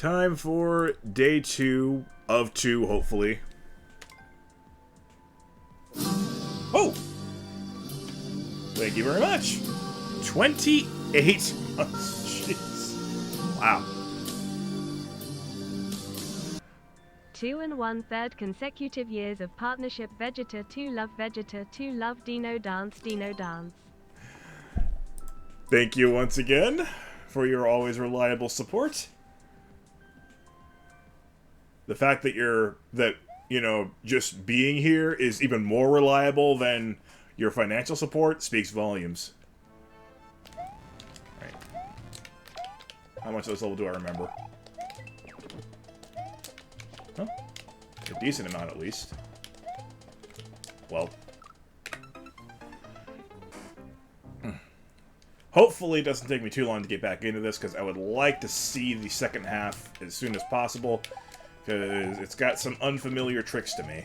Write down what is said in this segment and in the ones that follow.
Time for day 2 of 2, hopefully. Oh! Thank you very much. 28 months. Jeez. Wow. 2 1/3 consecutive years of partnership. Vegeta 2 love Vegeta 2 love Dino Dance Dino Dance. Thank you once again for your always reliable support. The fact that just being here is even more reliable than your financial support speaks volumes. Right. How much of this level do I remember? Huh? A decent amount, at least. Well. Hopefully it doesn't take me too long to get back into this, because I would like to see the second half as soon as possible, because it's got some unfamiliar tricks to me.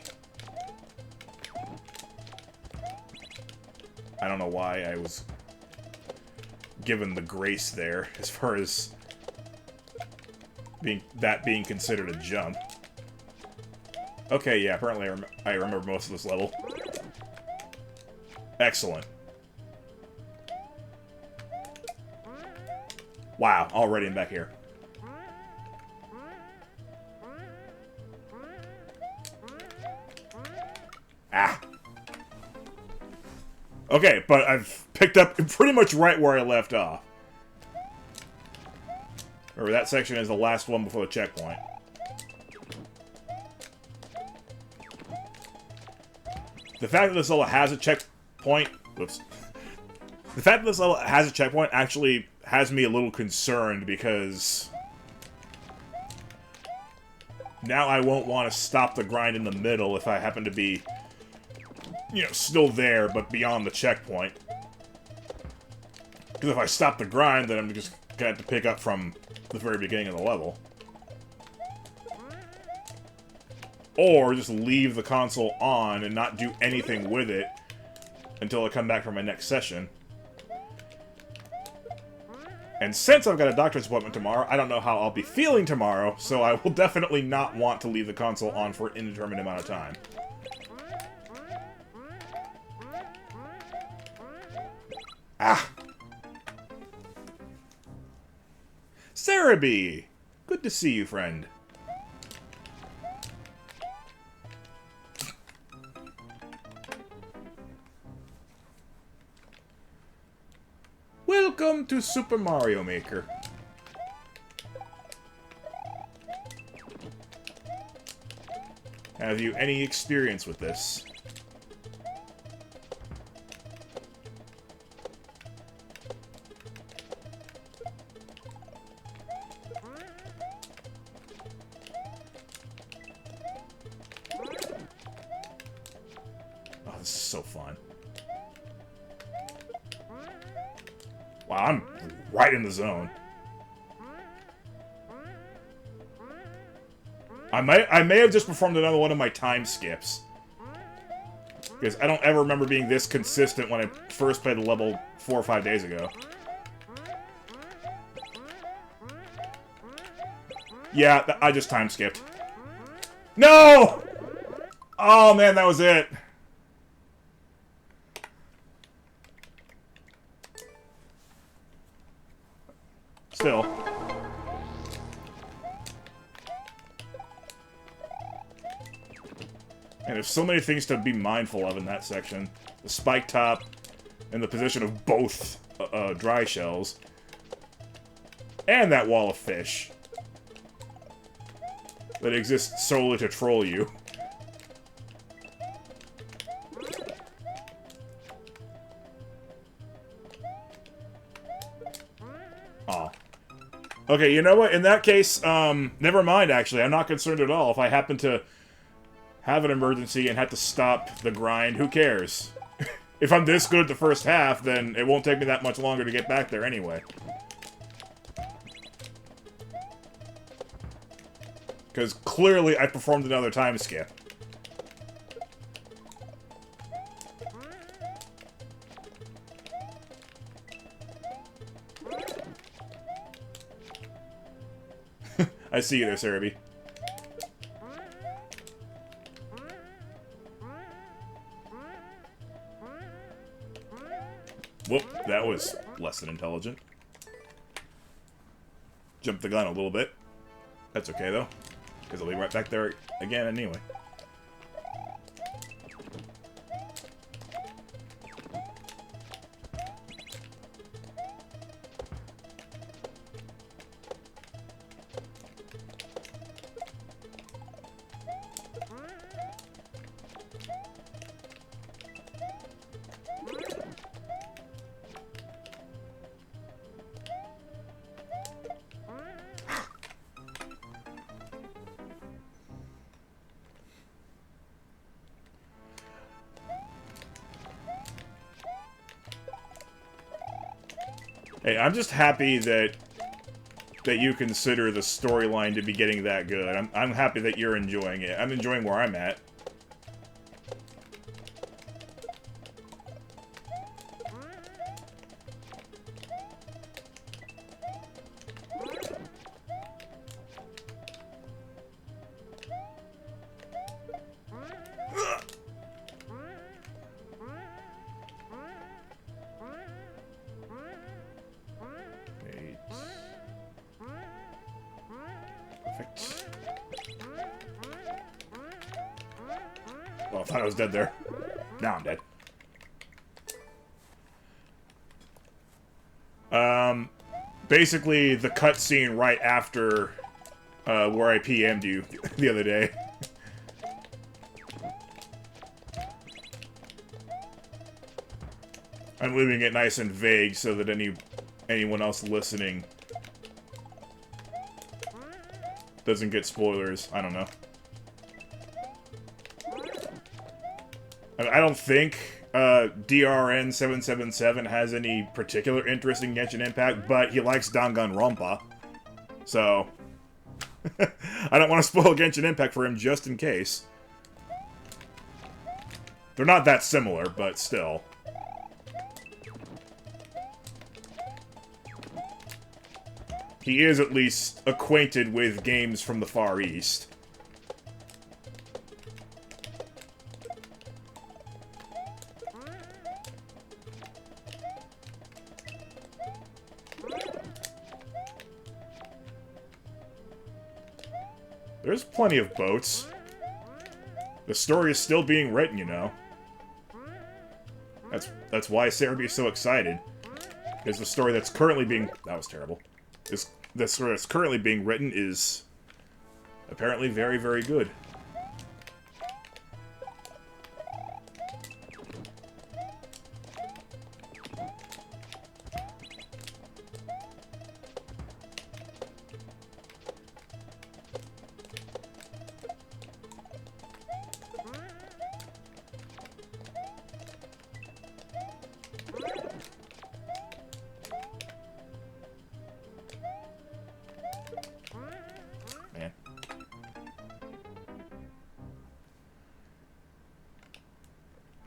I don't know why I was given the grace there, as far as being considered a jump. Okay, yeah, apparently I remember most of this level. Excellent. Wow, already I'm back here. Ah. Okay, but I've picked up pretty much right where I left off. Remember, that section is the last one before the checkpoint. The fact that this level has a checkpoint... Whoops. The fact that this level has a checkpoint actually has me a little concerned, because now I won't want to stop the grind in the middle if I happen to be, still there, but beyond the checkpoint. Because if I stop the grind, then I'm just going to have to pick up from the very beginning of the level. Or just leave the console on and not do anything with it until I come back for my next session. And since I've got a doctor's appointment tomorrow, I don't know how I'll be feeling tomorrow, so I will definitely not want to leave the console on for an indeterminate amount of time. Ah! Cerebi! Good to see you, friend. Welcome to Super Mario Maker. Have you any experience with this? Oh, this is so fun. Wow, I'm right in the zone. I may have just performed another one of my time skips. Because I don't ever remember being this consistent when I first played the level 4 or 5 days ago. Yeah, I just time skipped. No! Oh man, that was it. Still. And there's so many things to be mindful of in that section. The spike top, and the position of both dry shells. And that wall of fish. That exists solely to troll you. Aw. Okay, you know what? In that case, never mind, actually. I'm not concerned at all. If I happen to have an emergency and have to stop the grind, who cares? If I'm this good at the first half, then it won't take me that much longer to get back there anyway. Because clearly I performed another time skip. I see you there, Cerebi. Whoop, that was less than intelligent. Jumped the gun a little bit. That's okay, though. Because I'll be right back there again anyway. Hey, I'm just happy that you consider the storyline to be getting that good. I'm happy that you're enjoying it. I'm enjoying where I'm at. Perfect. Well, I thought I was dead there. Now I'm dead. Basically, the cutscene right after where I PM'd you the other day. I'm leaving it nice and vague so that anyone else listening doesn't get spoilers. I don't know. I don't think DRN777 has any particular interest in Genshin Impact, but he likes Danganronpa. So, I don't want to spoil Genshin Impact for him just in case. They're not that similar, but still. He is at least acquainted with games from the Far East. There's plenty of boats. The story is still being written, you know. That's why Cerebi is so excited. Because the story that's currently being... That was terrible. The story that's currently being written is apparently very, very good. Man.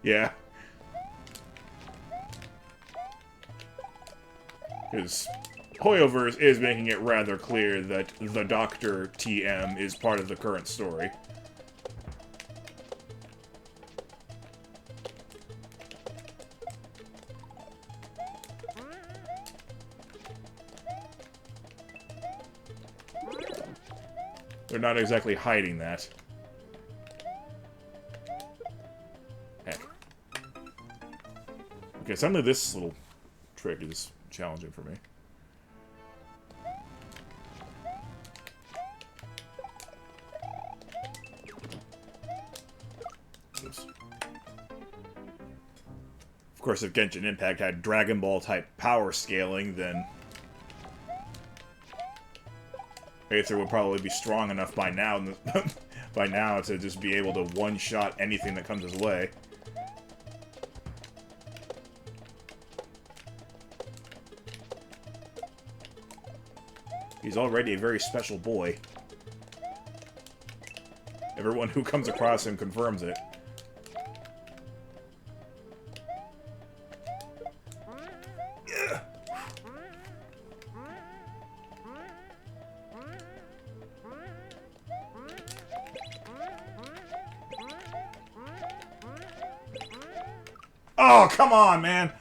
Yeah. Because Hoyoverse is making it rather clear that the Doctor TM is part of the current story. They're not exactly hiding that. Heck. Okay, suddenly this little trick is challenging for me. Oops. Of course, if Genshin Impact had Dragon Ball type power scaling, then Aether would probably be strong enough by now, to just be able to one-shot anything that comes his way. He's already a very special boy. Everyone who comes across him confirms it. Oh, come on, man!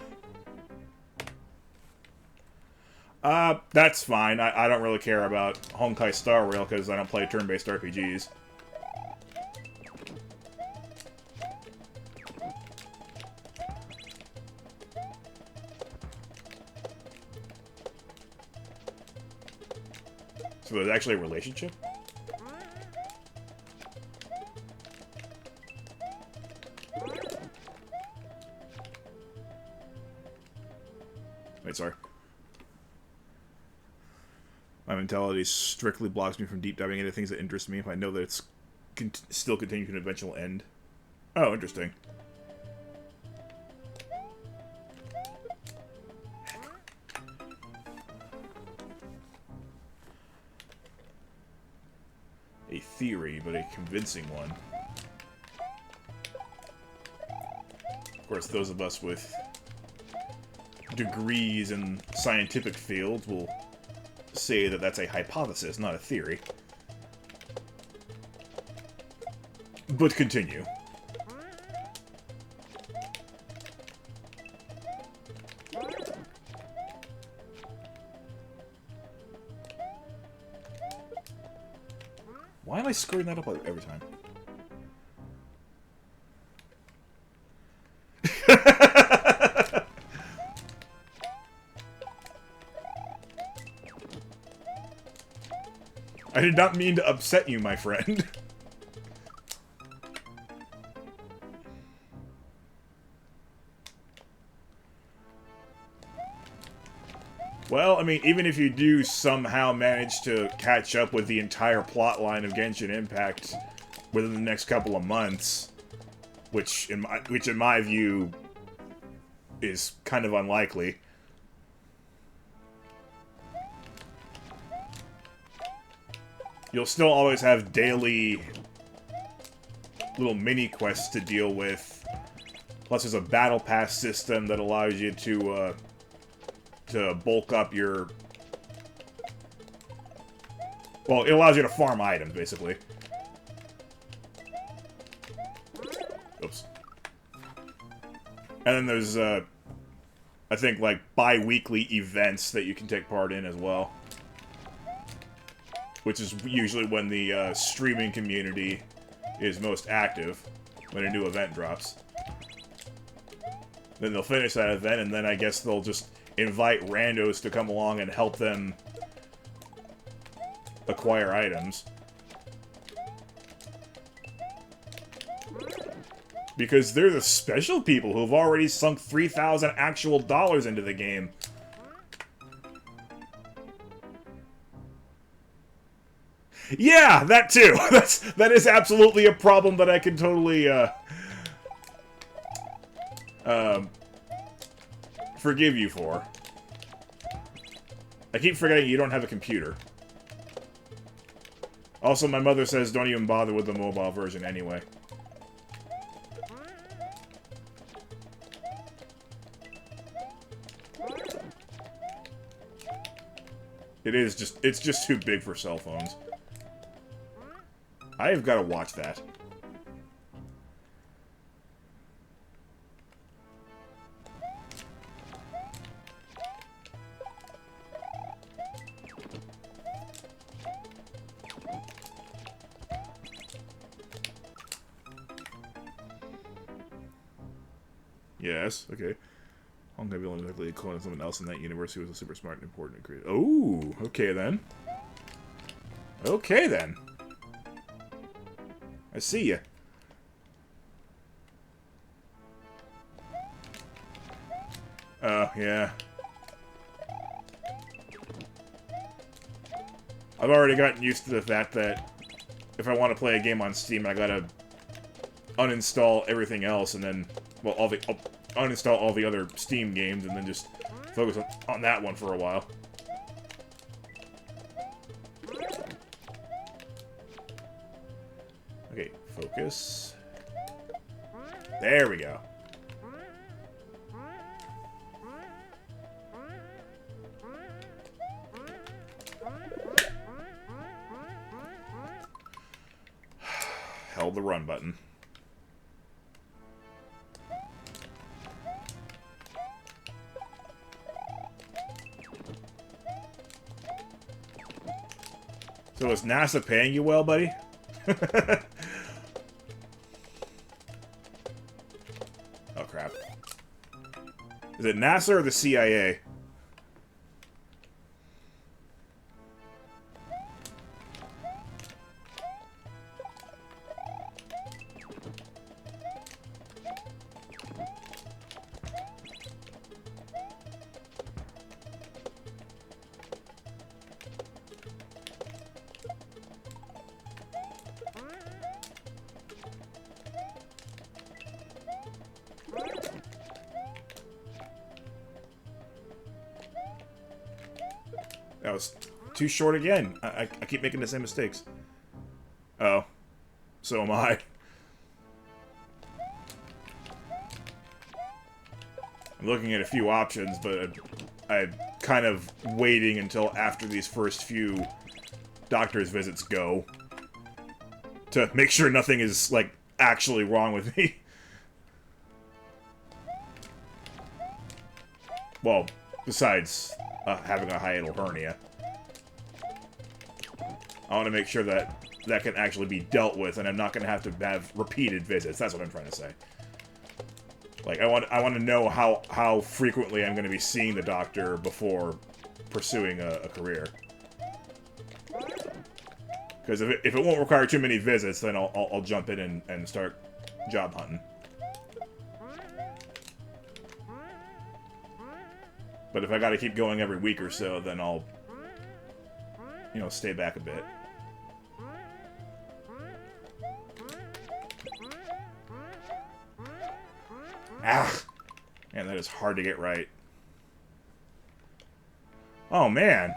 That's fine. I don't really care about Honkai Star Rail because I don't play turn-based RPGs. So there's actually a relationship? Wait, sorry. My mentality strictly blocks me from deep diving into things that interest me if I know that it's still continue to an eventual end. Oh, interesting. A theory, but a convincing one. Of course, those of us with degrees in scientific fields will say that that's a hypothesis, not a theory. But continue. Why am I screwing that up every time? I did not mean to upset you, my friend. Well, I mean, even if you do somehow manage to catch up with the entire plotline of Genshin Impact within the next couple of months, which in my view is kind of unlikely. You'll still always have daily little mini quests to deal with. Plus, there's a battle pass system that allows you to bulk up your... Well, it allows you to farm items, basically. Oops. And then there's, I think, like, bi-weekly events that you can take part in as well. Which is usually when the streaming community is most active, when a new event drops. Then they'll finish that event, and then I guess they'll just invite randos to come along and help them acquire items. Because they're the special people who've already sunk 3,000 actual dollars into the game. Yeah, that too. That is absolutely a problem that I can totally forgive you for. I keep forgetting you don't have a computer. Also, my mother says don't even bother with the mobile version anyway. It's just too big for cell phones. I've got to watch that. Yes, okay. Honkai ability likely clone someone else in that universe who was a super smart and important and creative. Oh, okay then. Okay then. I see ya. Oh, yeah. I've already gotten used to the fact that if I want to play a game on Steam, I gotta uninstall everything else and then, well, uninstall all the other Steam games and then just focus on that one for a while. Okay, focus. There we go. Held the run button. So is NASA paying you well, buddy? Oh, crap. Is it NASA or the CIA? That was too short again. I keep making the same mistakes. Oh. So am I. I'm looking at a few options, but I'm kind of waiting until after these first few doctor's visits go. To make sure nothing is, like, actually wrong with me. Well, besides having a hiatal hernia. I want to make sure that that can actually be dealt with, and I'm not going to have repeated visits. That's what I'm trying to say. Like, I want to know how frequently I'm going to be seeing the doctor before pursuing a career. Because if it won't require too many visits, then I'll jump in and start job hunting. But if I gotta keep going every week or so, then I'll, you know, stay back a bit. Ah! Man, that is hard to get right. Oh, man.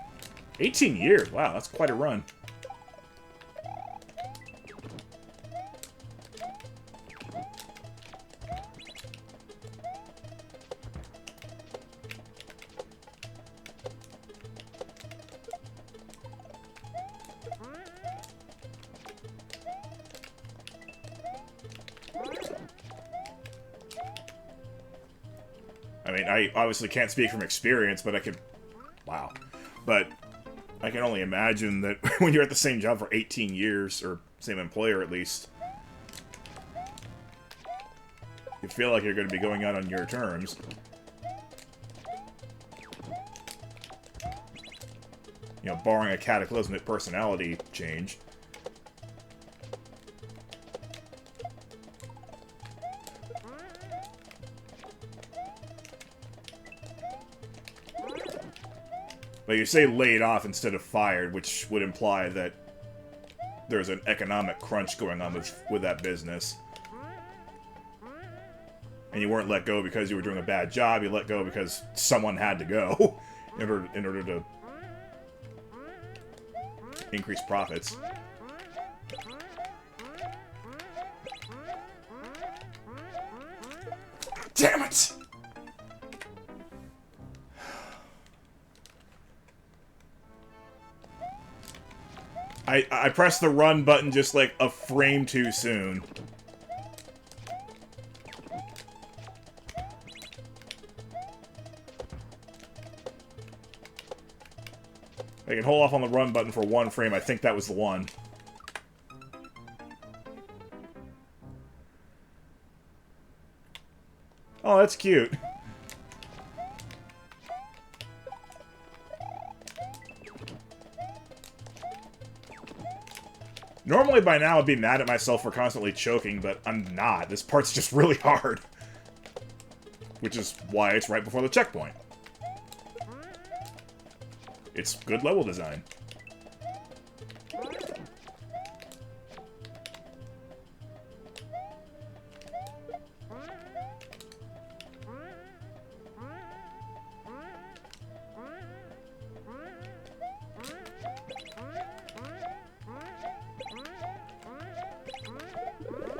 18 years. Wow, that's quite a run. I mean, I obviously can't speak from experience, but I could... Wow. But I can only imagine that when you're at the same job for 18 years, or same employer at least, you feel like you're going to be going out on your terms. You know, barring a cataclysmic personality change. But you say laid off instead of fired, which would imply that there's an economic crunch going on with that business. And you weren't let go because you were doing a bad job, you let go because someone had to go in order to increase profits. Damn it! I pressed the run button just like a frame too soon. I can hold off on the run button for one frame. I think that was the one. Oh, that's cute. Normally by now I'd be mad at myself for constantly choking, but I'm not. This part's just really hard. Which is why it's right before the checkpoint. It's good level design.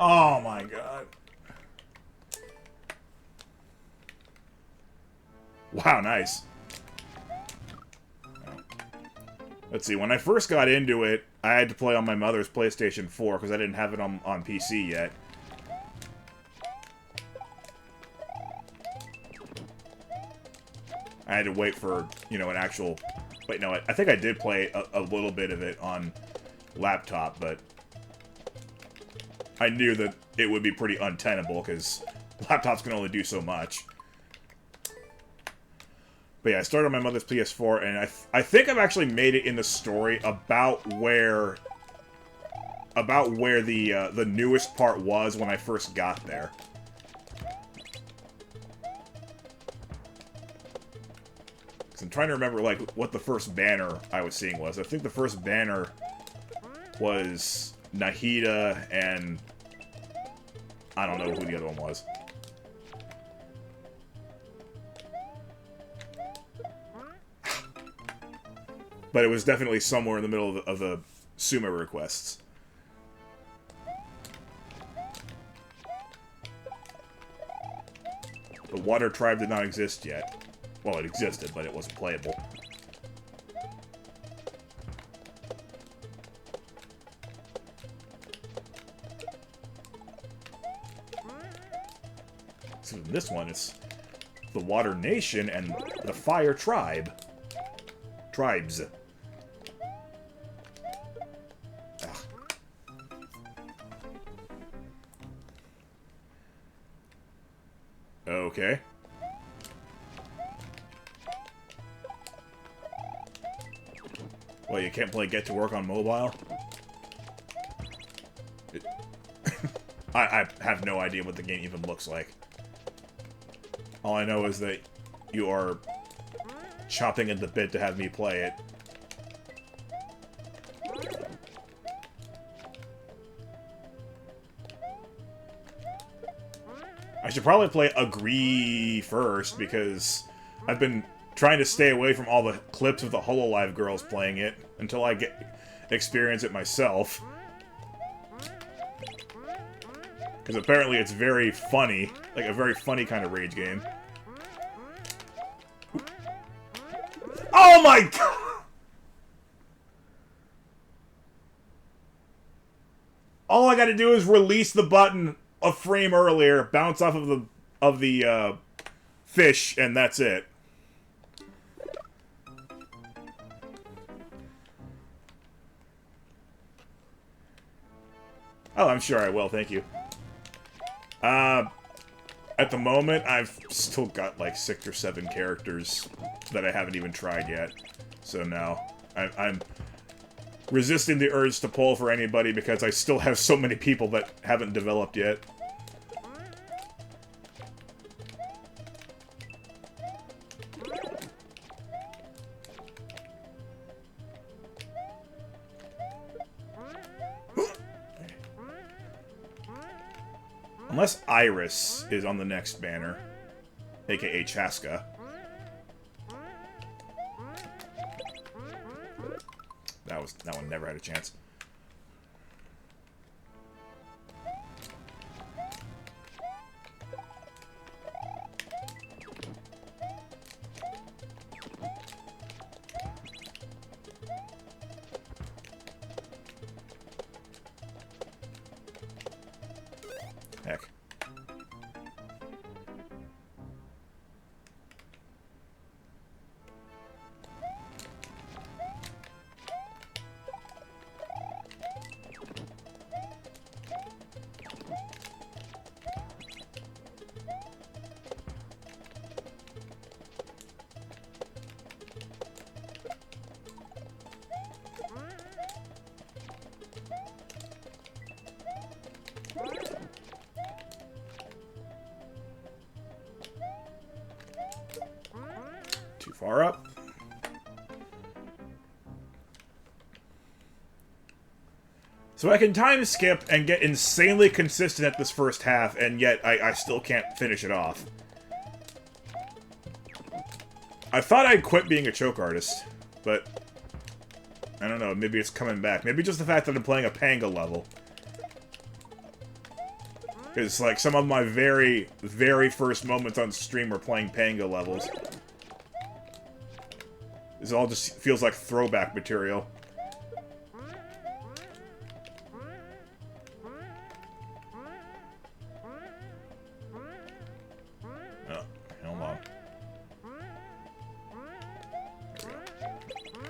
Oh my god. Wow, nice. Let's see, when I first got into it, I had to play on my mother's PlayStation 4 because I didn't have it on PC yet. I had to wait for, you know, an actual Wait, no, I think I did play a little bit of it on laptop, but I knew that it would be pretty untenable, because laptops can only do so much. But yeah, I started on my mother's PS4, and I think I've actually made it in the story about where the newest part was when I first got there. I'm trying to remember, like, what the first banner I was seeing was. I think the first banner was Nahida and I don't know who the other one was. But it was definitely somewhere in the middle of the Sumo requests. The Water Tribe did not exist yet. Well, it existed, but it wasn't playable. So in this one, it's the Water Nation and the Fire Tribe. Tribes. Ugh. Okay. Well, you can't play Get to Work on mobile? I have no idea what the game even looks like. All I know is that you are chopping at the bit to have me play it. I should probably play Agree first, because I've been trying to stay away from all the clips of the HoloLive girls playing it until I experience it myself. Because apparently it's very funny, like a very funny kind of rage game. Oh my god! All I gotta do is release the button a frame earlier, bounce off of the fish, and that's it. Oh, I'm sure I will, thank you. At the moment, I've still got like 6 or 7 characters that I haven't even tried yet. So no, I'm resisting the urge to pull for anybody because I still have so many people that haven't developed yet. Unless Iris is on the next banner, aka Chaska. That one never had a chance. Heck. Too far up. So I can time skip and get insanely consistent at this first half, and yet I still can't finish it off. I thought I'd quit being a choke artist, but I don't know, maybe it's coming back. Maybe just the fact that I'm playing a Panga level. Because, like, some of my very, very first moments on stream were playing Panga levels. This all just feels like throwback material. Oh, hold on. There we go.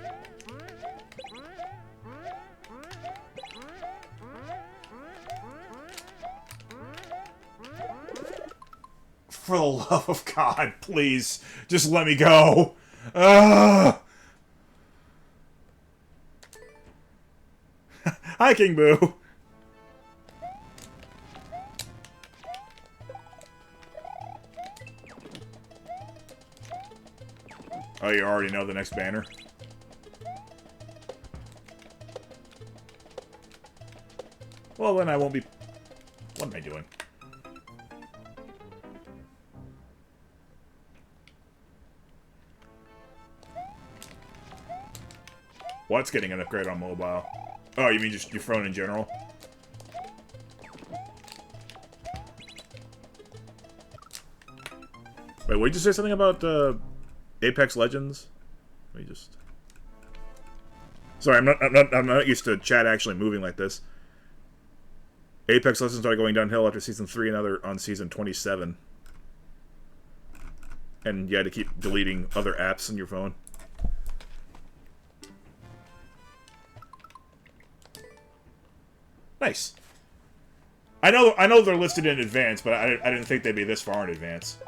for the love of God, please. Just let me go. Hi, King Boo. Oh, you already know the next banner? Well, then I won't be... What am I doing? What's getting an upgrade on mobile? Oh, you mean just your phone in general? Wait, what did you say something about Apex Legends? Let me just... Sorry, I'm not used to chat actually moving like this. Apex Legends started going downhill after Season 3 and other on Season 27. And you had to keep deleting other apps on your phone. Nice. I know they're listed in advance, but I didn't think they'd be this far in advance.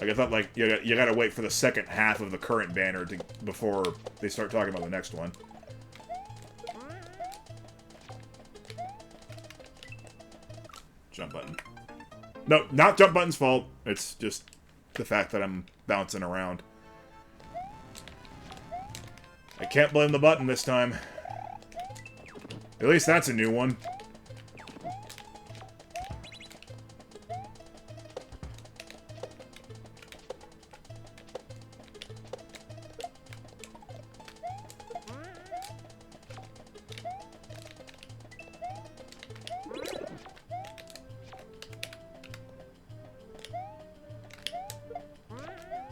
Like, I thought, like, you gotta wait for the second half of the current banner before they start talking about the next one. Jump button. No, not jump button's fault. It's just the fact that I'm bouncing around. I can't blame the button this time. At least that's a new one.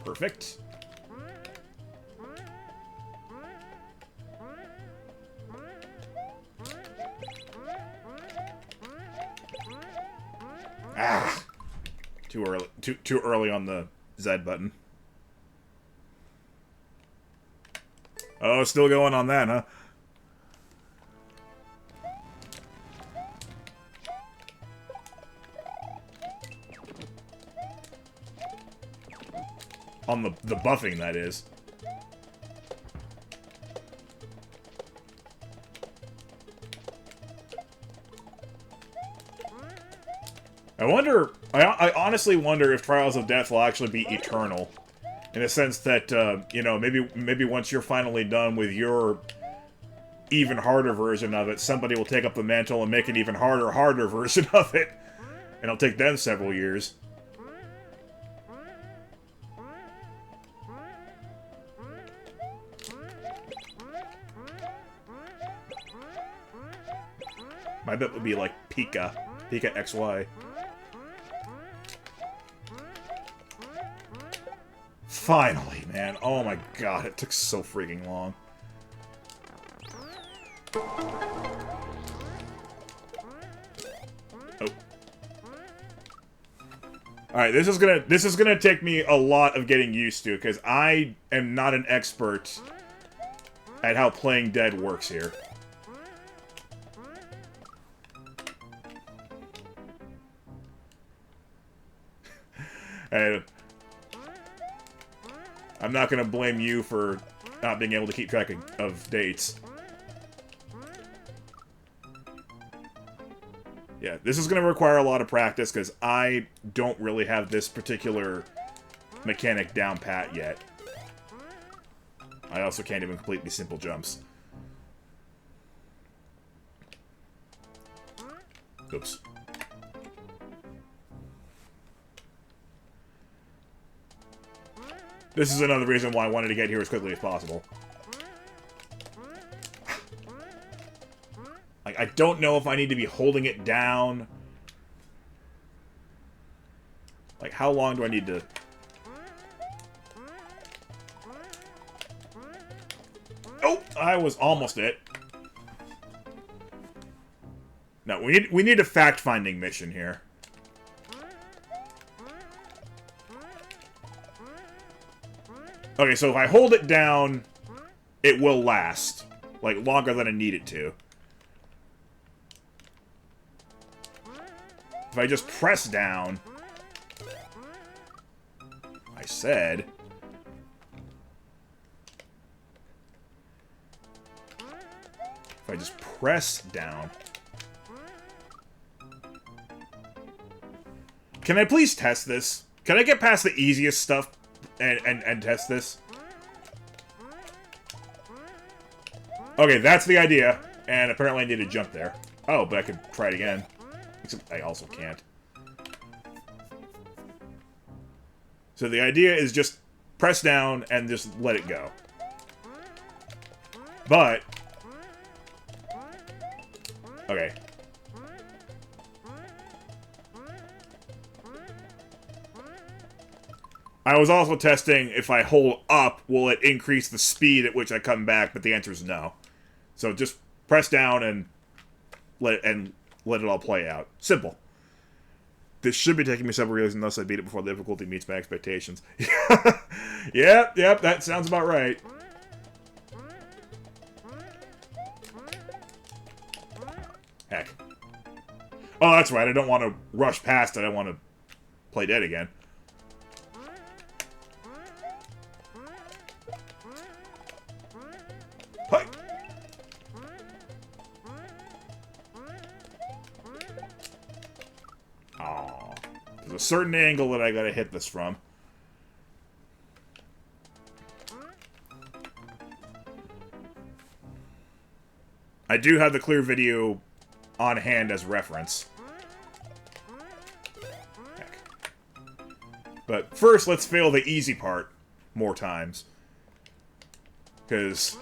Perfect. Ah! Too early. Too early on the Z button. Oh, still going on that, huh? On the buffing, that is. I honestly wonder if Trials of Death will actually be eternal. In a sense that, you know, maybe once you're finally done with your even harder version of it, somebody will take up the mantle and make an even harder version of it. And it'll take them several years. My bet would be like Pika XY. Finally, man. Oh my god, it took so freaking long. Oh. Alright, this is gonna take me a lot of getting used to, because I am not an expert at how playing dead works here. And I'm not going to blame you for not being able to keep track of dates. Yeah, this is going to require a lot of practice, because I don't really have this particular mechanic down pat yet. I also can't even complete these simple jumps. Oops. This is another reason why I wanted to get here as quickly as possible. Like, I don't know if I need to be holding it down. Like, how long do I need to... Oh! I was almost it. No, we need a fact-finding mission here. Okay, so if I hold it down, it will last. Like, longer than I need it to. If I just press down... I said... If I just press down... Can I please test this? Can I get past the easiest stuff and test this? Okay, that's the idea. And apparently I need to jump there. Oh, but I could try it again. Except I also can't. So the idea is just press down and just let it go. But... Okay. I was also testing if I hold up, will it increase the speed at which I come back, but the answer is no. So just press down and let it all play out. Simple. This should be taking me several years unless I beat it before the difficulty meets my expectations. Yep, that sounds about right. Heck. Oh, that's right, I don't want to rush past it, I want to play dead again. Hi. Aw. There's a certain angle that I gotta hit this from. I do have the clear video on hand as reference. Heck. But first, let's fail the easy part more times. Because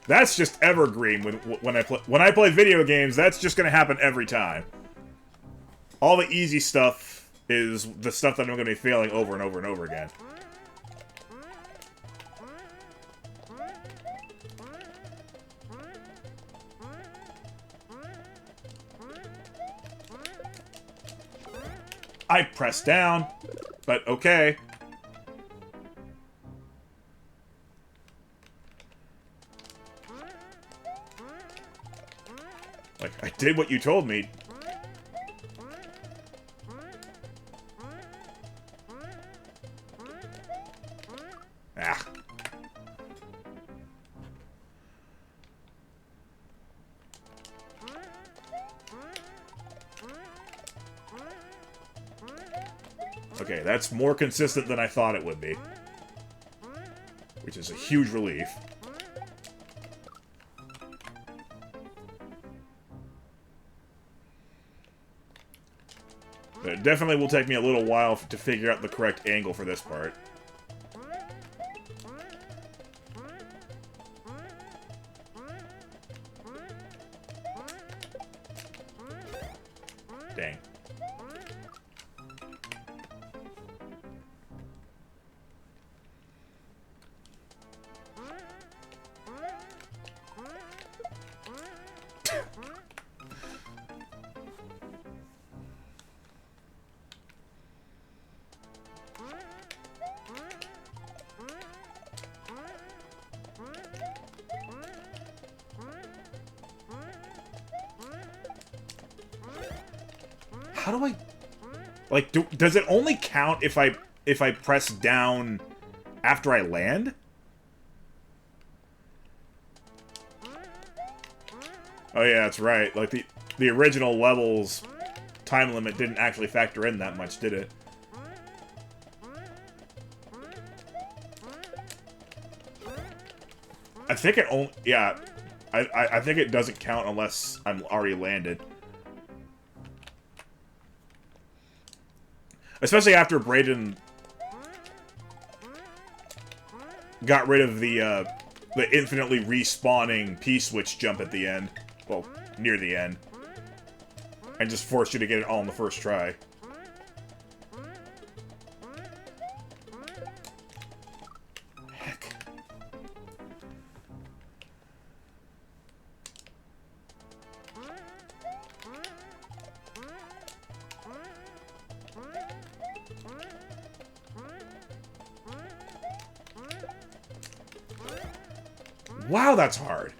that's just evergreen when I play video games. That's just gonna happen every time. All the easy stuff is the stuff that I'm gonna be failing over and over and over again. I pressed down, but okay. Like, I did what you told me. Ah. Okay, that's more consistent than I thought it would be. Which is a huge relief. But it definitely will take me a little while to figure out the correct angle for this part. Dang. How do I... Like, does it only count if I press down after I land? Oh yeah, that's right. Like, the original level's time limit didn't actually factor in that much, did it? I think it only... Yeah, I think it doesn't count unless I'm already landed. Especially after Brayden got rid of the infinitely respawning P-switch jump at the end. Well, near the end. And just forced you to get it all in the first try. Heck. Wow, that's hard.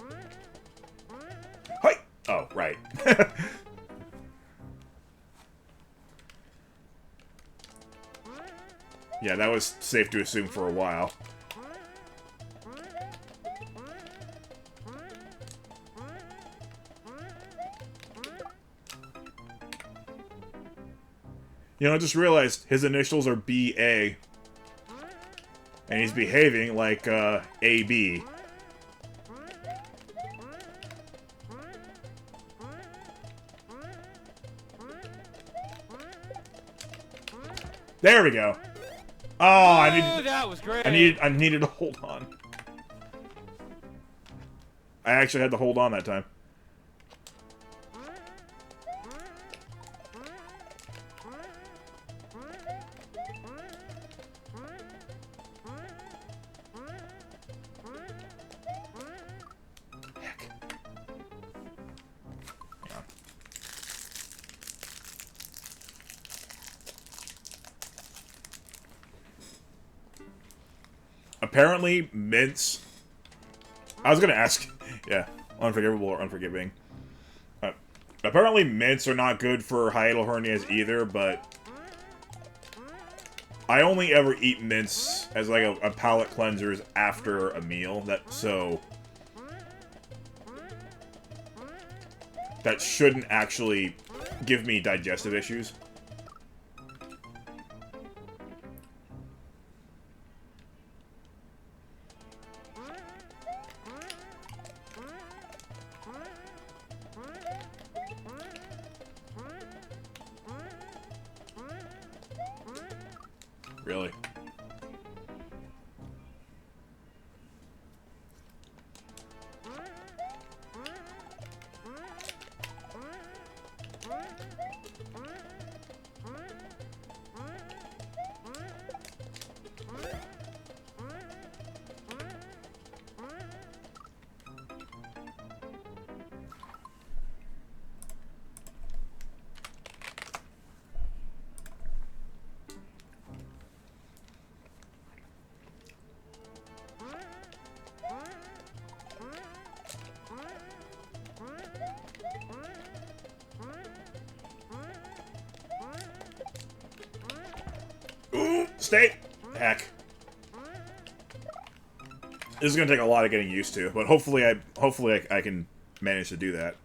Yeah, that was safe to assume for a while. You know, I just realized his initials are B.A. And he's behaving like, A.B. There we go. Oh, that was great. I needed to hold on. I actually had to hold on that time. Heck. Yeah. Apparently, mints. I was gonna ask. Yeah, unforgivable or unforgiving. Apparently, mints are not good for hiatal hernias either, but I only ever eat mints as like a palate cleansers after a meal. So that shouldn't actually give me digestive issues. Really? Ooh, stay! Heck. This is gonna take a lot of getting used to, but hopefully I can manage to do that.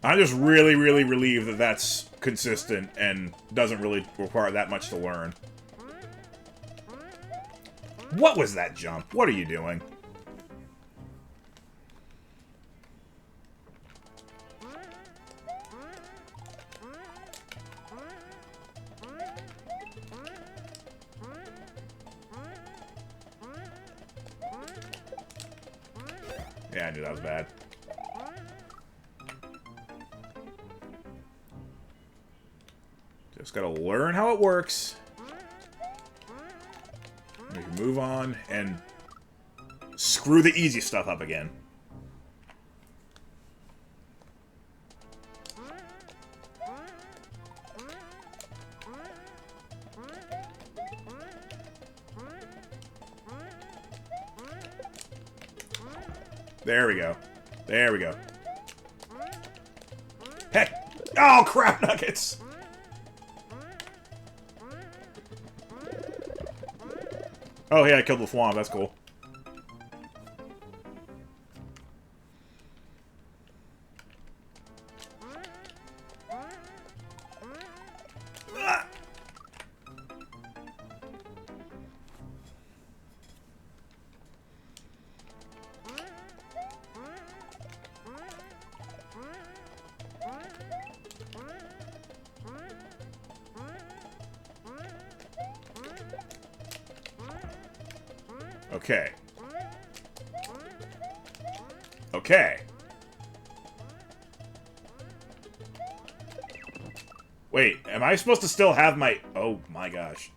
I'm just really, really relieved that that's consistent and doesn't really require that much to learn. What was that jump? What are you doing? Yeah, I knew that was bad. Just gotta learn how it works. We can move on and screw the easy stuff up again. There we go. There we go. Heck! Oh, crap nuggets! Oh, yeah, I killed the Thwomp. That's cool. Ah! Okay. Okay. Wait, am I supposed to still have my... Oh my gosh.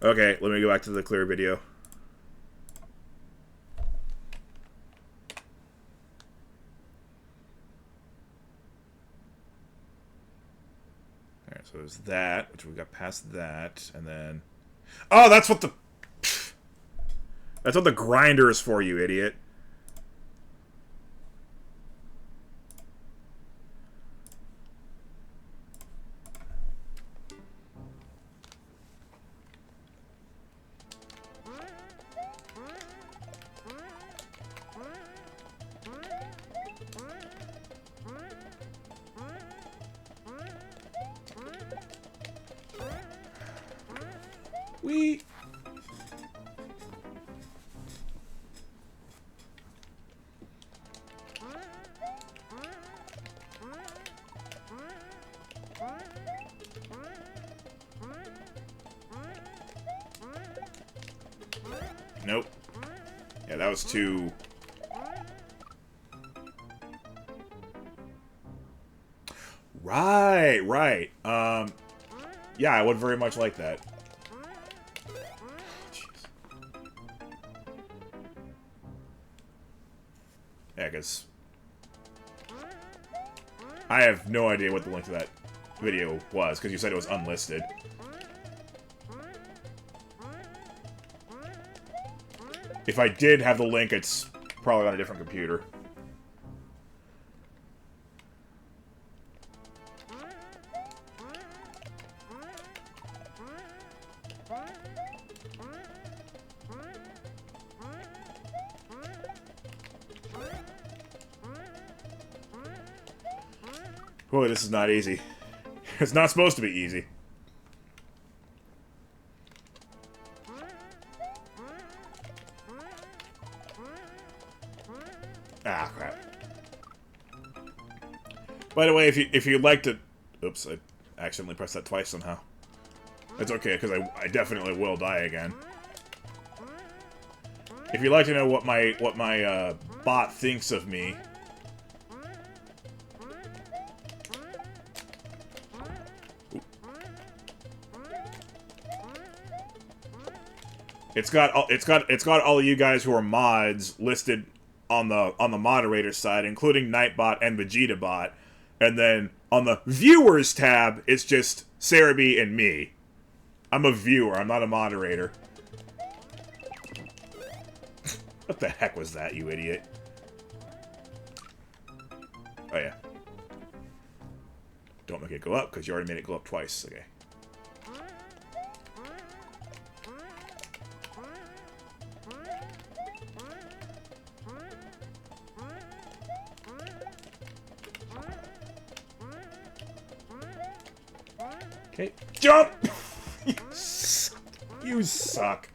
Okay, let me go back to the clear video. Alright, so there's that, which we got past that, and then... Oh, that's what the... That's what the grinder is for, you idiot. We. Nope. Yeah, that was too... Right, right. Yeah, I would very much like that. Jeez. Yeah, because... I have no idea what the link to that video was, because you said it was unlisted. If I did have the link, it's probably on a different computer. Boy, this is not easy. It's not supposed to be easy. Ah, crap. By the way, if you'd like to... Oops, I accidentally pressed that twice somehow. It's okay, because I definitely will die again. If you'd like to know what my bot thinks of me... It's got all of you guys who are mods listed on the moderator side, including Nightbot and VegetaBot, and then on the viewers tab, it's just Cerebi and me. I'm a viewer. I'm not a moderator. What the heck was that, you idiot? Oh yeah. Don't make it go up because you already made it go up twice. Okay. Okay, jump! You suck.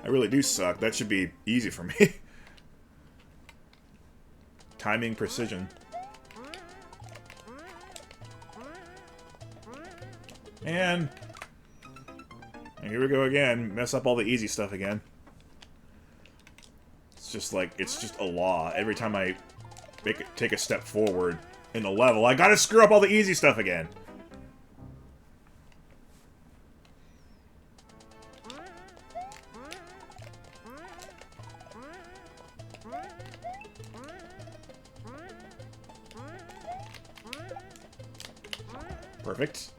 I really do suck. That should be easy for me. Timing precision. And here we go again. Mess up all the easy stuff again. It's just like, it's just a law. Every time I take a step forward in the level, I gotta screw up all the easy stuff again. Perfect.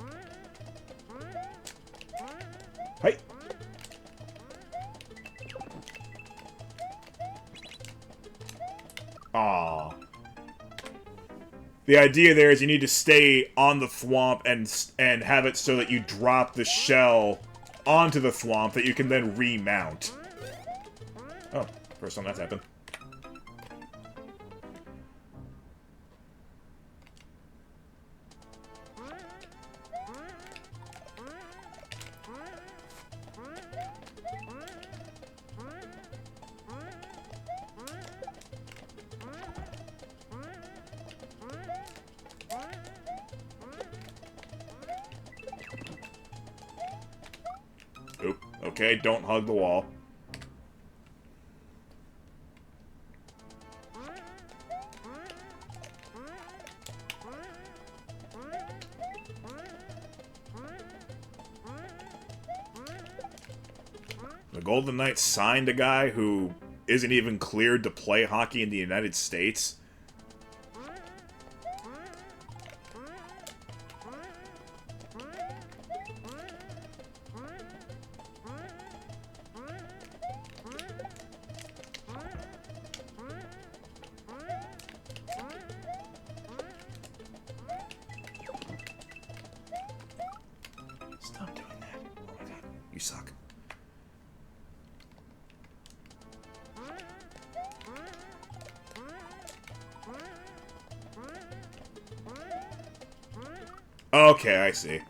Hey. Aww. The idea there is you need to stay on the thwomp and have it so that you drop the shell onto the thwomp that you can then remount. Oh, first time that's happened. Oop. Okay, don't hug the wall. The Golden Knights signed a guy who isn't even cleared to play hockey in the United States. Stop doing that. Oh my god. Okay, I see.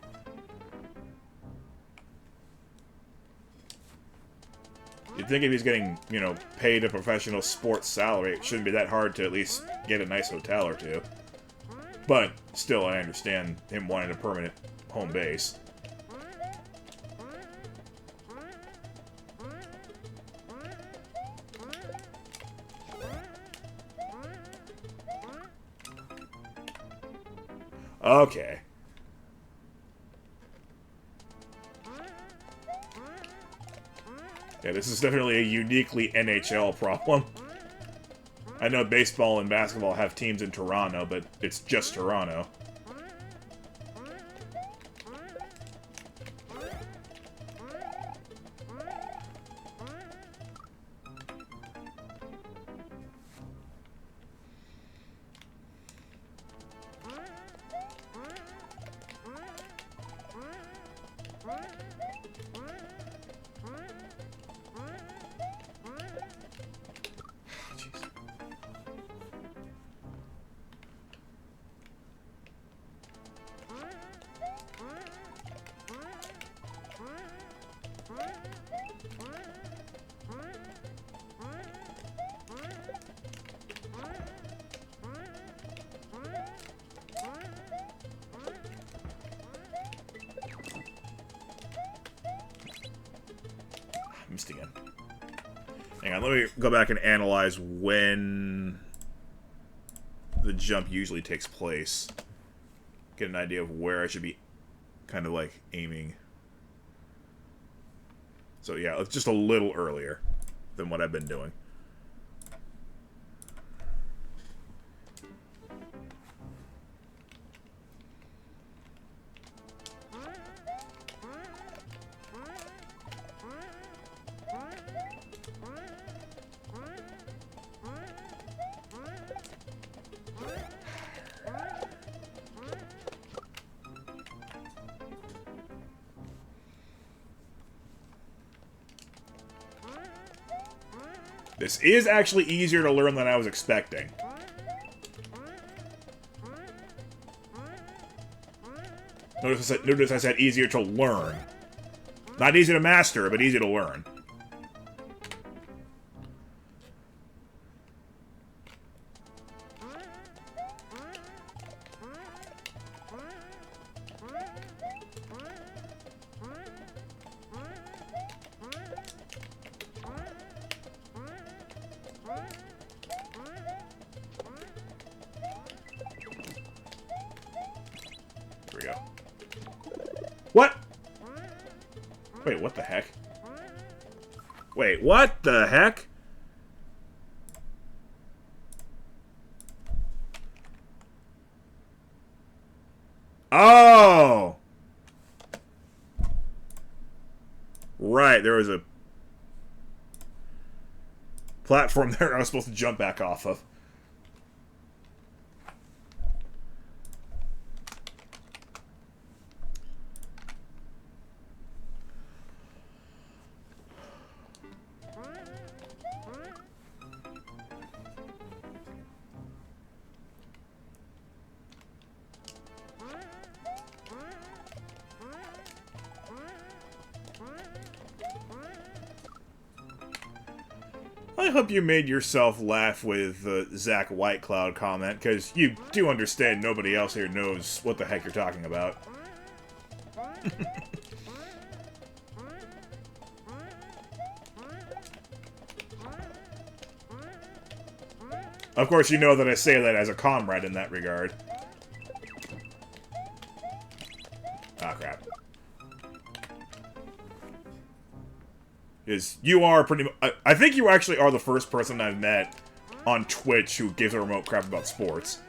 You'd think if he's getting, you know, paid a professional sports salary, it shouldn't be that hard to at least get a nice hotel or two. But, still, I understand him wanting a permanent home base. Okay. Yeah, this is definitely a uniquely NHL problem. I know baseball and basketball have teams in Toronto, but it's just Toronto. Missed again. Hang on, let me go back and analyze when the jump usually takes place. Get an idea of where I should be kind of like aiming. So yeah, it's just a little earlier than what I've been doing. This is actually easier to learn than I was expecting. Notice I said easier to learn. Not easy to master, but easy to learn. What? Wait, what the heck? Wait, what the heck? Oh! Right, there was a platform there I was supposed to jump back off of. I hope you made yourself laugh with the Zach Whitecloud comment, because you do understand nobody else here knows what the heck you're talking about. Of course, you know that I say that as a comrade in that regard. Ah, crap. Is you are pretty much... I think you actually are the first person I've met on Twitch who gives a remote crap about sports.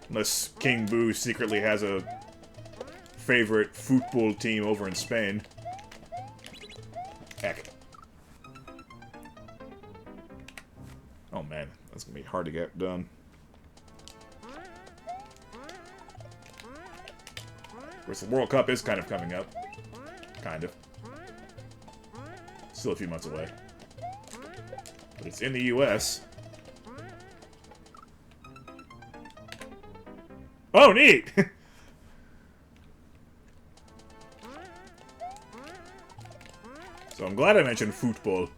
Unless King Boo secretly has a favorite football team over in Spain. Heck. Oh man, that's gonna be hard to get done. course, the World Cup is kind of coming up. Kind of. Still a few months away. But it's in the US. Oh, neat! So I'm glad I mentioned football.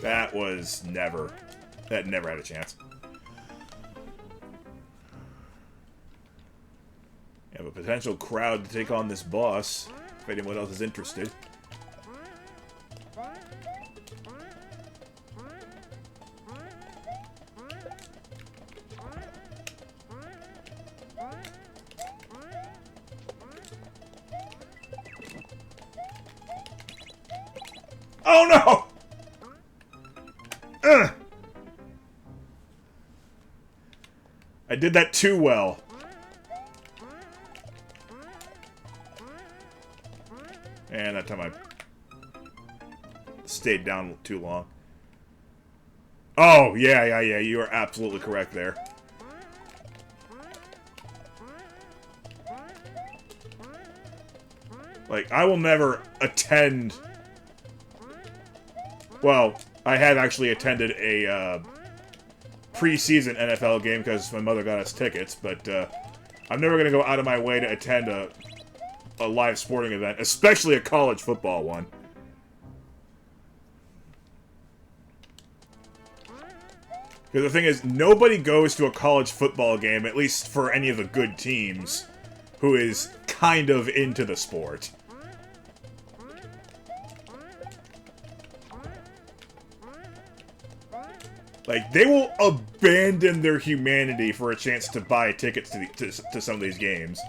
That was never... That never had a chance. You have a potential crowd to take on this boss, if anyone else is interested. Oh no! Ugh. I did that too well. And that time I stayed down too long. Oh, yeah, you are absolutely correct there. Like, I will never attend... Well, I have actually attended a preseason NFL game because my mother got us tickets, but I'm never going to go out of my way to attend a live sporting event, especially a college football one. Because the thing is, nobody goes to a college football game, at least for any of the good teams, who is kind of into the sport. Like, they will abandon their humanity for a chance to buy tickets to some of these games.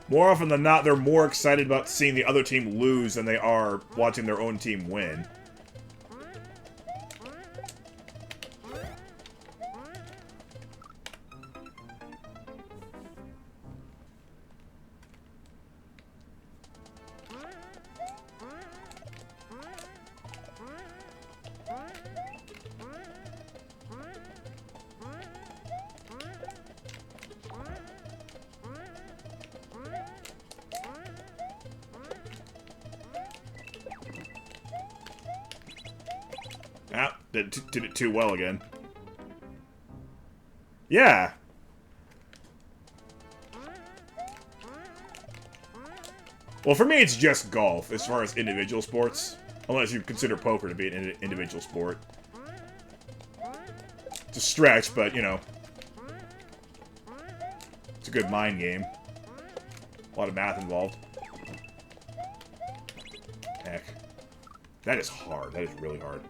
More often than not, they're more excited about seeing the other team lose than they are watching their own team win. Ah, did it too well again. Yeah. Well, for me, it's just golf, as far as individual sports. Unless you consider poker to be an individual sport. It's a stretch, but, you know. It's a good mind game. A lot of math involved. Heck. That is hard. That is really hard.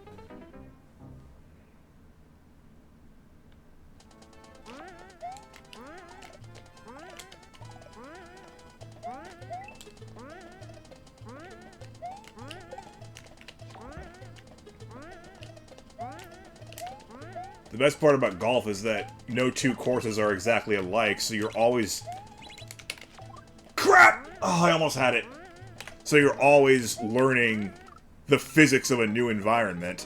The best part about golf is that no two courses are exactly alike, so you're always... Crap! Oh, I almost had it. So you're always learning the physics of a new environment.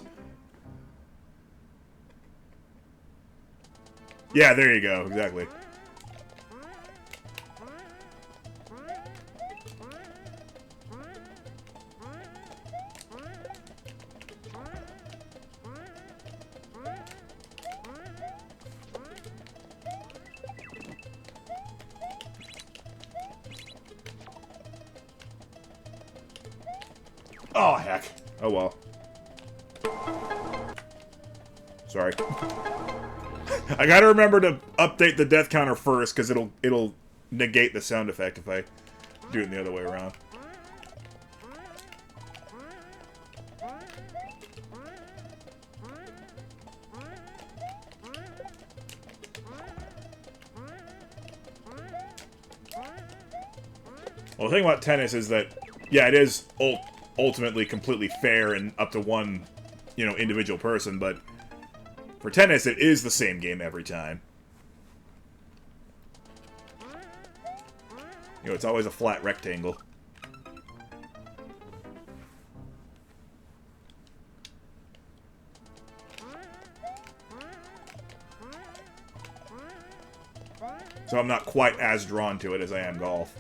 Yeah, there you go, exactly. Oh, heck. Oh, well. Sorry. I gotta remember to update the death counter first, because it'll negate the sound effect if I do it the other way around. Well, the thing about tennis is that, yeah, it is ultimately completely fair and up to one, you know, individual person, but for tennis, it is the same game every time. You know, it's always a flat rectangle. So I'm not quite as drawn to it as I am golf.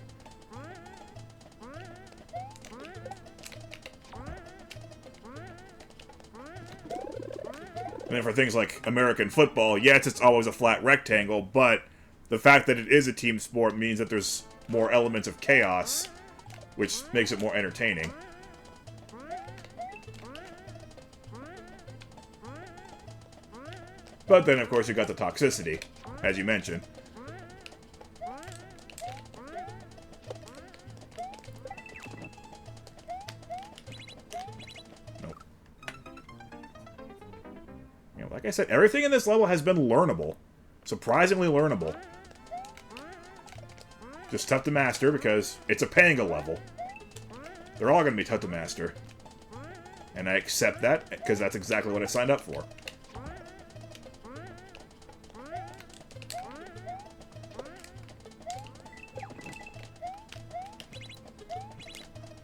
And then for things like American football, yes, it's always a flat rectangle, but the fact that it is a team sport means that there's more elements of chaos, which makes it more entertaining. But then, of course, you got the toxicity, as you mentioned. Nope. You know, like I said, everything in this level has been learnable. Surprisingly learnable. Just tough to master because it's a Panga level. They're all going to be tough to master. And I accept that because that's exactly what I signed up for.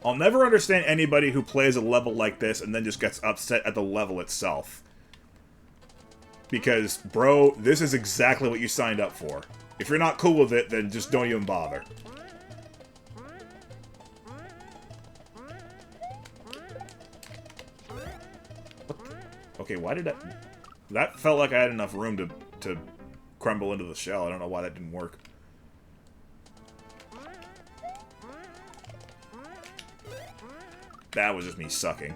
I'll never understand anybody who plays a level like this and then just gets upset at the level itself. Because, bro, this is exactly what you signed up for. If you're not cool with it, then just don't even bother. Okay, why did that... That felt like I had enough room to crumble into the shell. I don't know why that didn't work. That was just me sucking.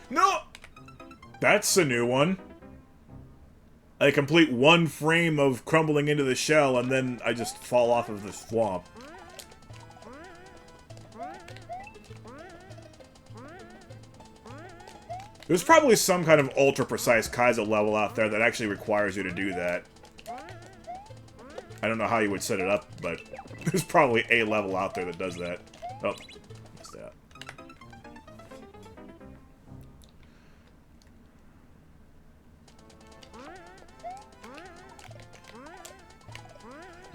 No! That's a new one. I complete one frame of crumbling into the shell, and then I just fall off of the swamp. There's probably some kind of ultra-precise Kaizo level out there that actually requires you to do that. I don't know how you would set it up, but there's probably a level out there that does that. Oh, missed that.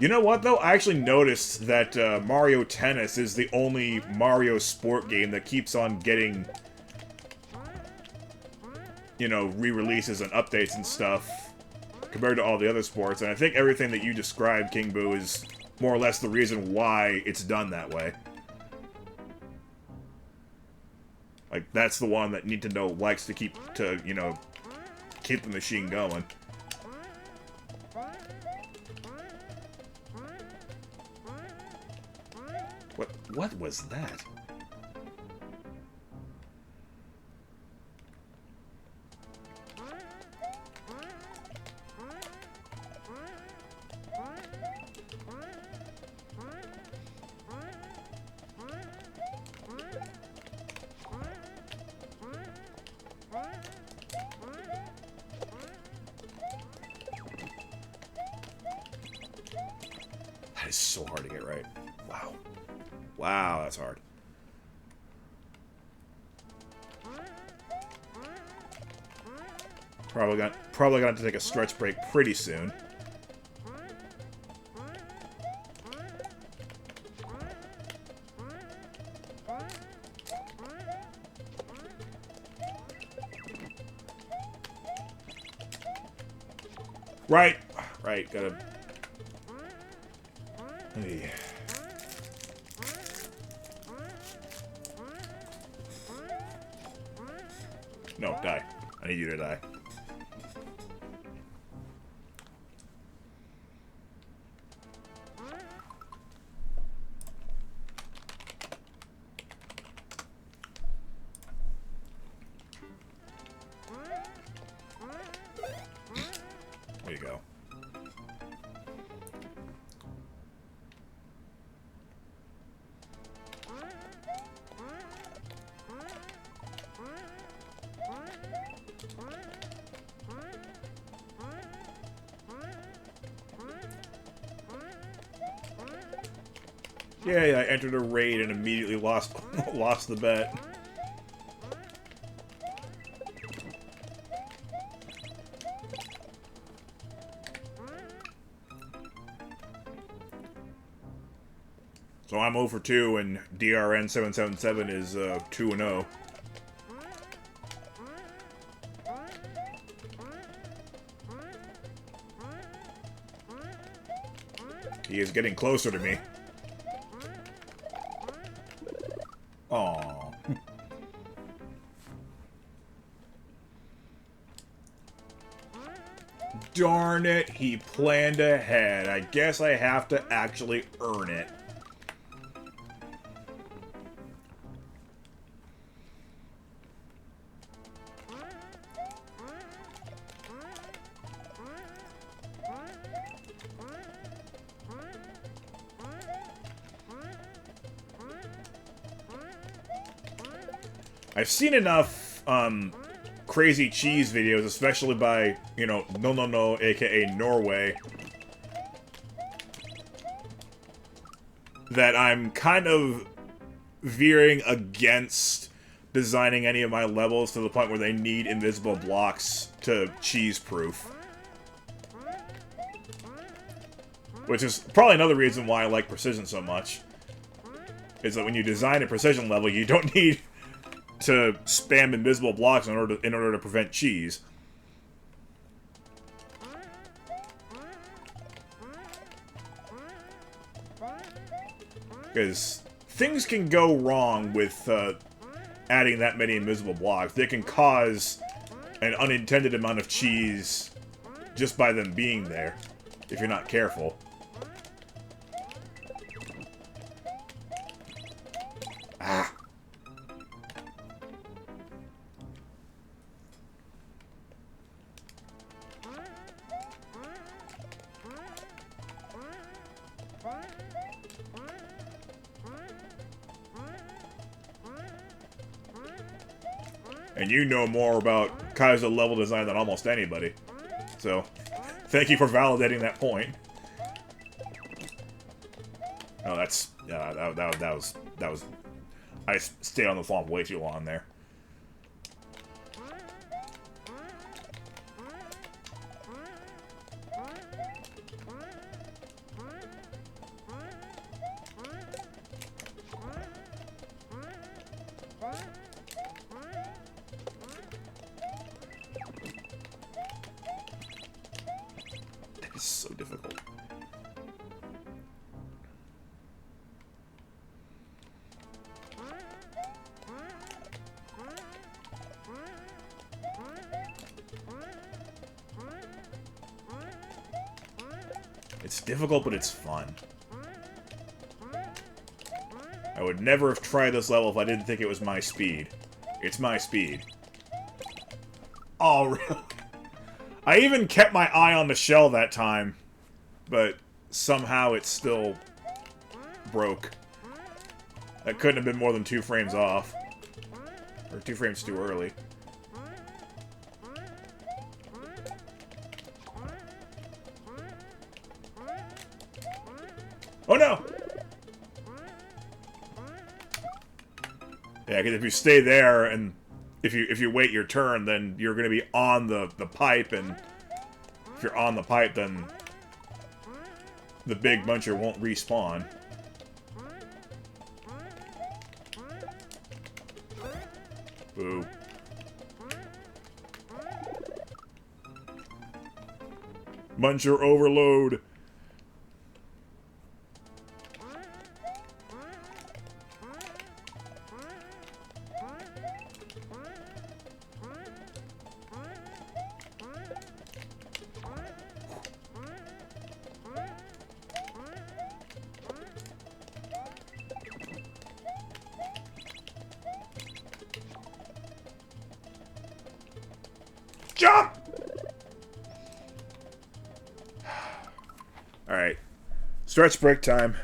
You know what, though? I actually noticed that Mario Tennis is the only Mario sport game that keeps on getting, you know, re-releases and updates and stuff compared to all the other sports. And I think everything that you described, King Boo, is more or less the reason why it's done that way. Like, that's the one that Nintendo likes to keep to, you know, keep the machine going. What was that? That is so hard to get right. Wow. Wow, that's hard. Probably gonna have to take a stretch break pretty soon. Right, gotta... Hey. No, die. I need you to die. There you go. Yay, I entered a raid and immediately lost lost the bet. So I'm 0 for 2 and DRN777 is 2-0. He is getting closer to me. Aww. Darn it, he planned ahead. I guess I have to actually earn it. I've seen enough crazy cheese videos, especially by, you know, No, aka Norway, that I'm kind of veering against designing any of my levels to the point where they need invisible blocks to cheese-proof. Which is probably another reason why I like Precision so much. Is that when you design a Precision level, you don't need to spam invisible blocks in order to prevent cheese. Because things can go wrong with adding that many invisible blocks. They can cause an unintended amount of cheese just by them being there, if you're not careful. Ah. And you know more about Kaizo level design than almost anybody. So, thank you for validating that point. Oh, that's... yeah, that was... I stayed on the phone way too long there. It's so difficult. It's difficult, but it's fun. I would never have tried this level if I didn't think it was my speed. It's my speed. Oh, really? I even kept my eye on the shell that time, but somehow it still broke. That couldn't have been more than 2 frames off. Or 2 frames too early. Oh no! Yeah, because if you stay there and if you wait your turn, then you're going to be on the pipe, and if you're on the pipe, then the big muncher won't respawn. Boo. Muncher overload. Jump! Alright. Stretch break time.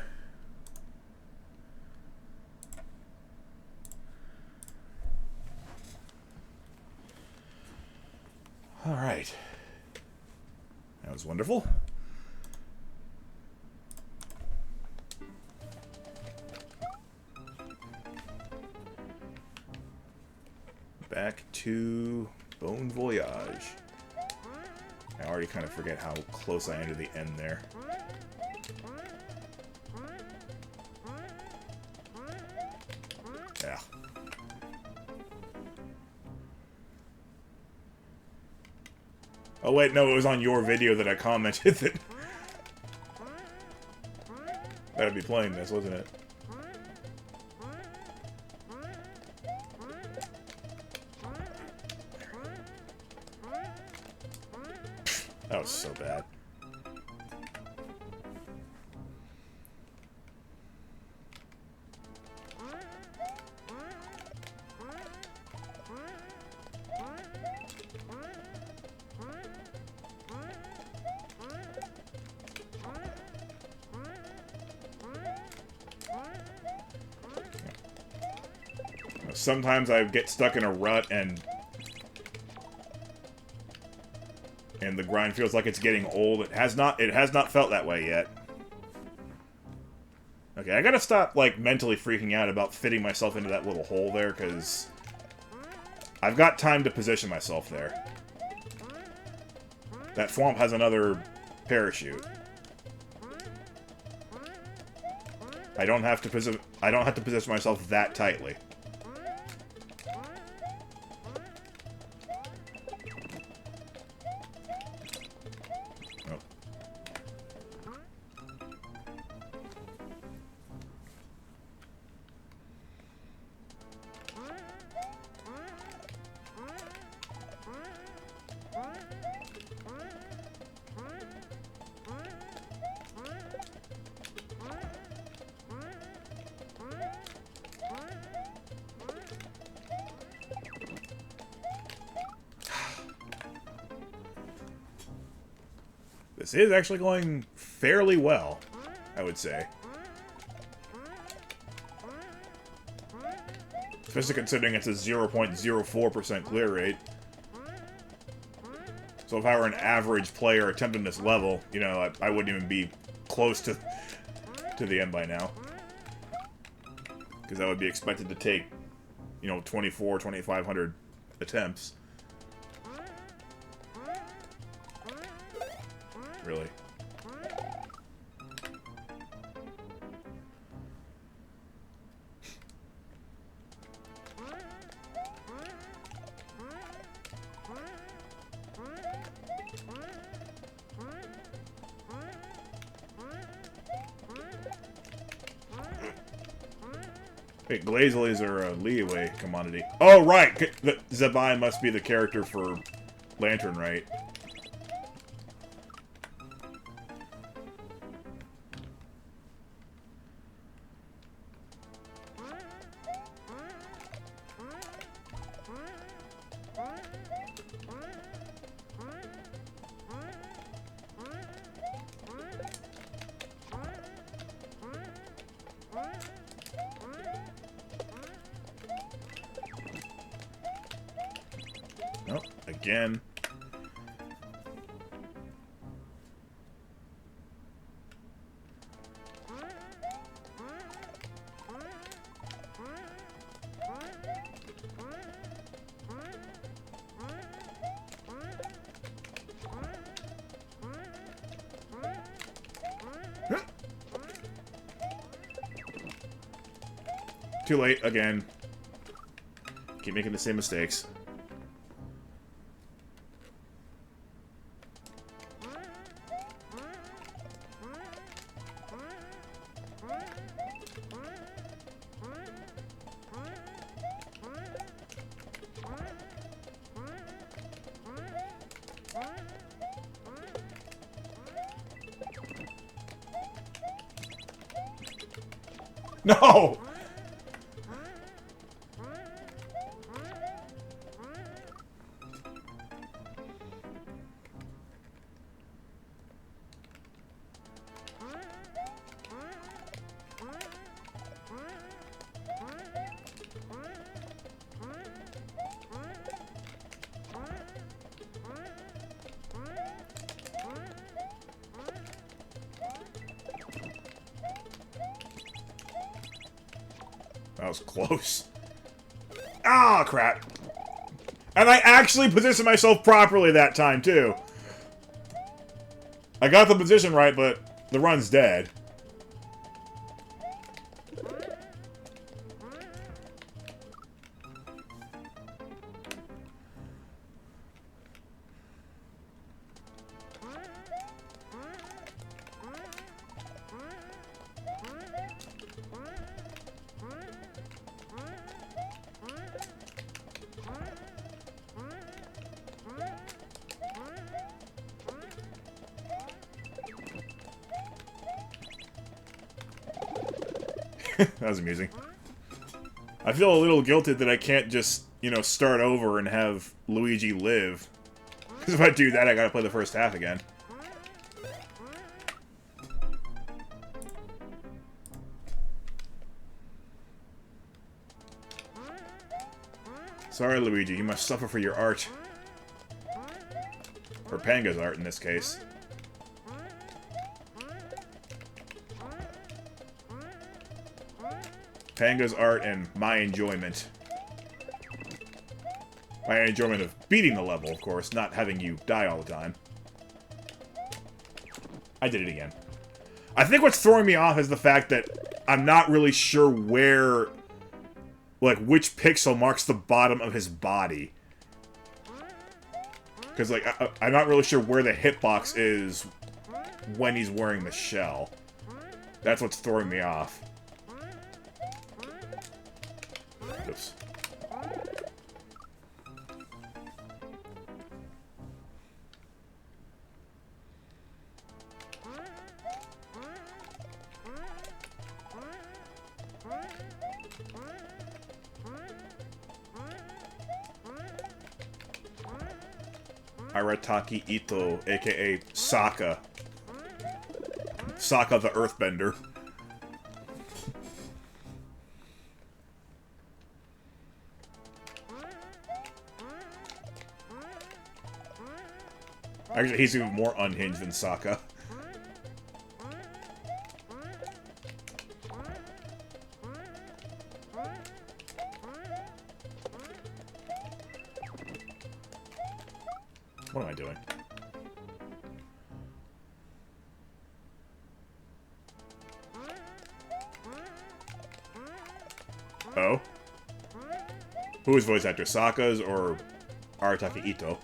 Alright. That was wonderful. back to Bone Voyage. I already kind of forget how close I am to the end there. Yeah. Oh wait, no, it was on your video that I commented that... That'd be playing this, wasn't it? That was so bad. Sometimes I get stuck in a rut and the grind feels like it's getting old. It has not felt that way yet. Okay, I gotta stop, like, mentally freaking out about fitting myself into that little hole there, because I've got time to position myself there. That swamp has another parachute. I don't have to position myself that tightly. This is actually going fairly well, I would say. Especially considering it's a 0.04% clear rate. So if I were an average player attempting this level, you know, I wouldn't even be close to the end by now. Because I would be expected to take, you know, 2,500 attempts. Really. Wait, Glazelies are a leeway commodity. Oh, right! The Zabai must be the character for Lantern, right? Nope, again. Too late, again. Keep making the same mistakes. No! That was close. Ah, crap. And I actually positioned myself properly that time, too. I got the position right, but the run's dead. That was amusing. I feel a little guilty that I can't just, you know, start over and have Luigi live. Because if I do that, I gotta play the first half again. Sorry, Luigi, you must suffer for your art. Or Panga's art, in this case. Panga's art and my enjoyment. My enjoyment of beating the level, of course, not having you die all the time. I did it again. I think what's throwing me off is the fact that I'm not really sure where, like, which pixel marks the bottom of his body. Because, like, I'm not really sure where the hitbox is when he's wearing the shell. That's what's throwing me off. Oops. Arataki Ito, aka Sokka. Sokka the Earthbender. Actually, he's even more unhinged than Sokka. What am I doing? Oh? Who is voice actor? Sokka's or Arataki Ito?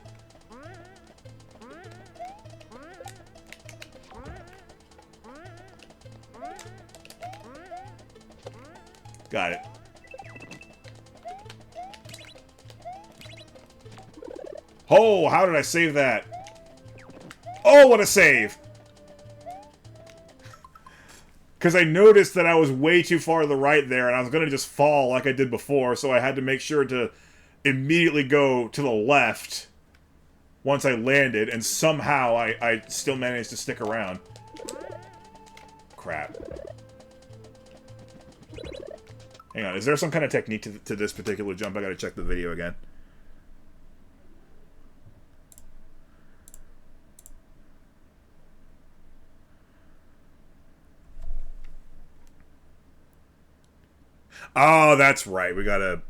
Got it. Oh, how did I save that? Oh, what a save! Because I noticed that I was way too far to the right there, and I was going to just fall like I did before, so I had to make sure to immediately go to the left once I landed, and somehow I still managed to stick around. Crap. Hang on, is there some kind of technique to this particular jump? I gotta check the video again. Oh, that's right. We gotta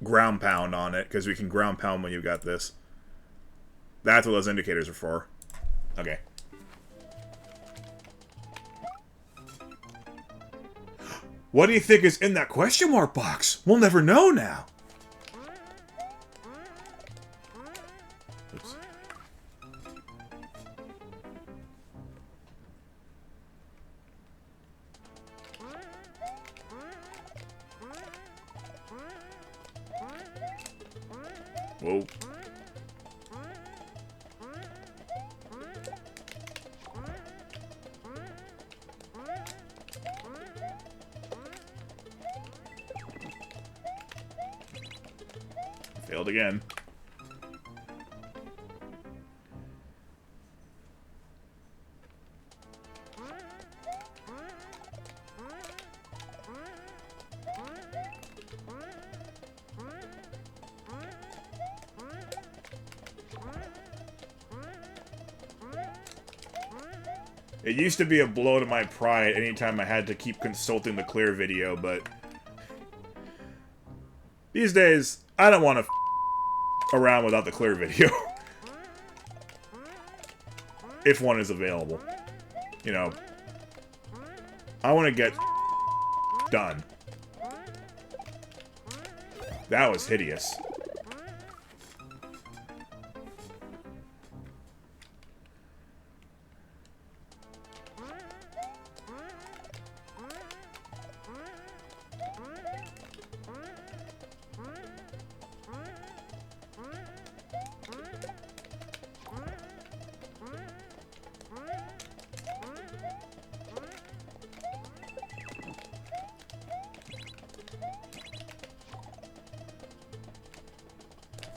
ground pound on it, because we can ground pound when you got this. That's what those indicators are for. Okay. What do you think is in that question mark box? We'll never know now. Oops. Whoa. Failed again. It used to be a blow to my pride anytime I had to keep consulting the clear video, but these days, I don't want to around without the clear video. If one is available. You know, I want to get done. That was hideous.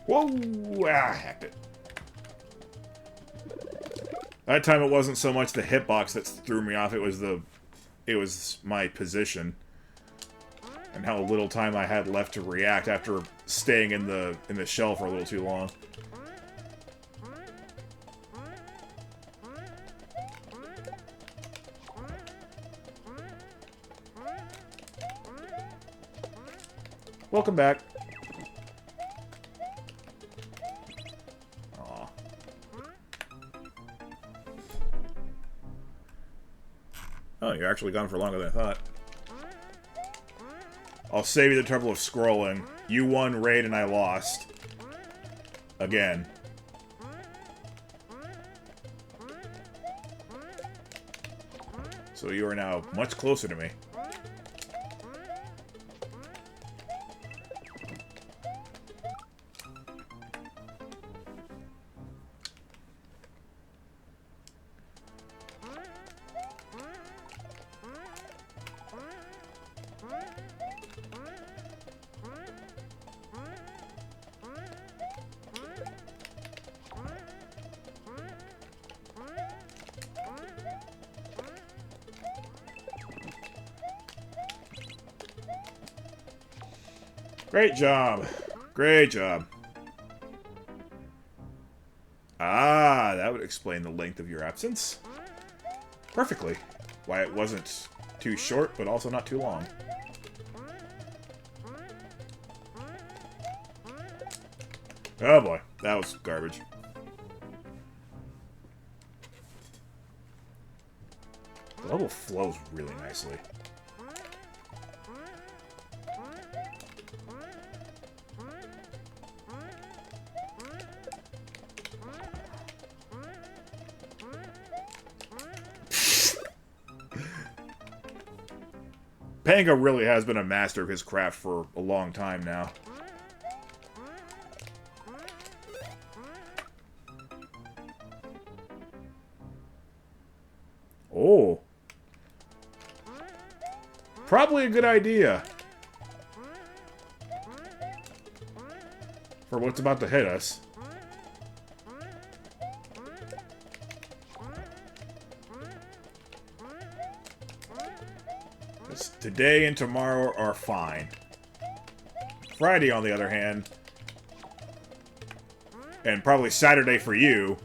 Whoa! Ah, heck it. That time it wasn't so much the hitbox that threw me off, it was my position. And how little time I had left to react after staying in the shell for a little too long. Welcome back. Aw. Oh, you're actually gone for longer than I thought. I'll save you the trouble of scrolling. You won raid and I lost. Again. So you are now much closer to me. Great job. Great job. Ah, that would explain the length of your absence. Perfectly. Why it wasn't too short, but also not too long. Oh boy, that was garbage. The level flows really nicely. Panga really has been a master of his craft for a long time now. Oh. Probably a good idea. For what's about to hit us. Today and tomorrow are fine. Friday, on the other hand, and probably Saturday for you,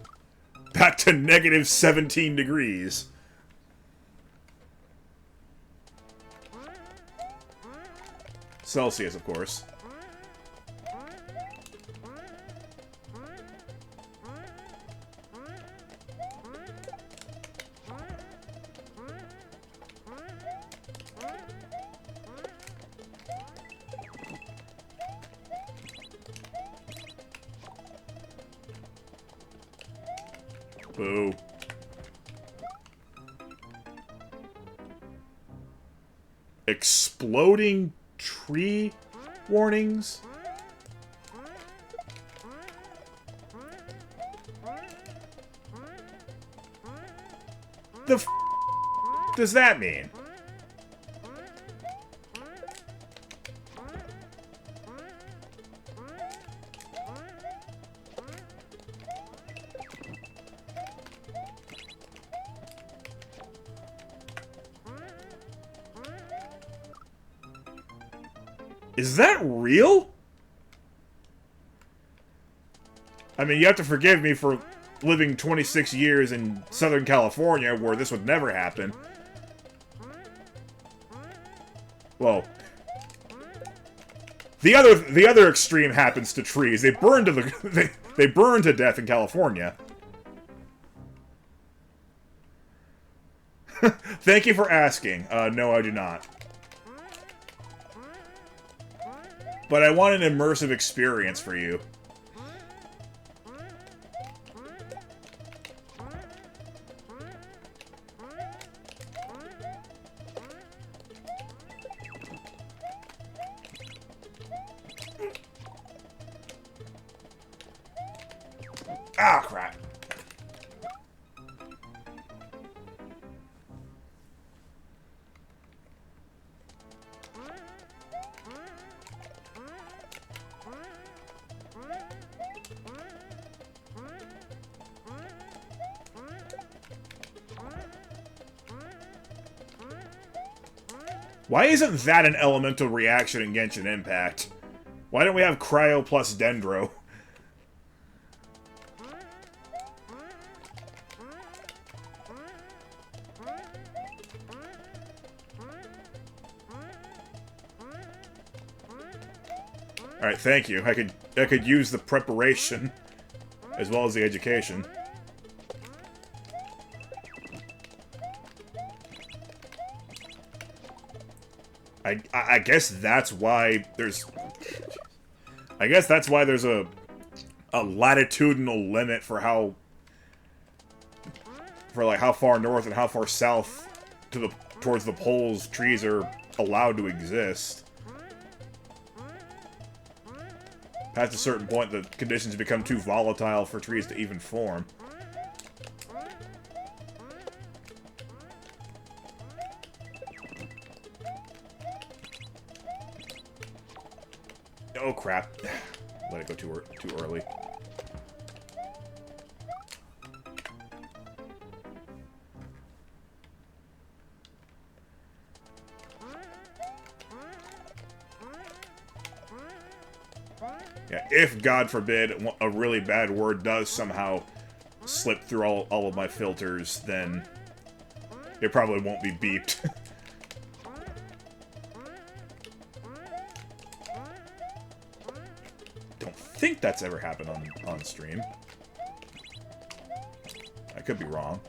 back to negative 17 degrees. Celsius, of course. Boo. Exploding tree warnings? The f does that mean? Is that real? I mean, you have to forgive me for living 26 years in Southern California where this would never happen. Well, The other extreme happens to trees. They burn to the they burn to death in California. Thank you for asking. No, I do not. But I want an immersive experience for you. Ah, crap. Why isn't that an elemental reaction in Genshin Impact? Why don't we have Cryo plus Dendro? Alright, thank you. I could use the preparation as well as the education. I guess that's why there's... I guess that's why there's a latitudinal limit for how... For, like, how far north and how far south towards the poles trees are allowed to exist. Past a certain point, the conditions become too volatile for trees to even form. Oh crap. Let it go too early. Yeah, if, God forbid, a really bad word does somehow slip through all of my filters, then it probably won't be beeped. Don't think that's ever happened on stream. I could be wrong.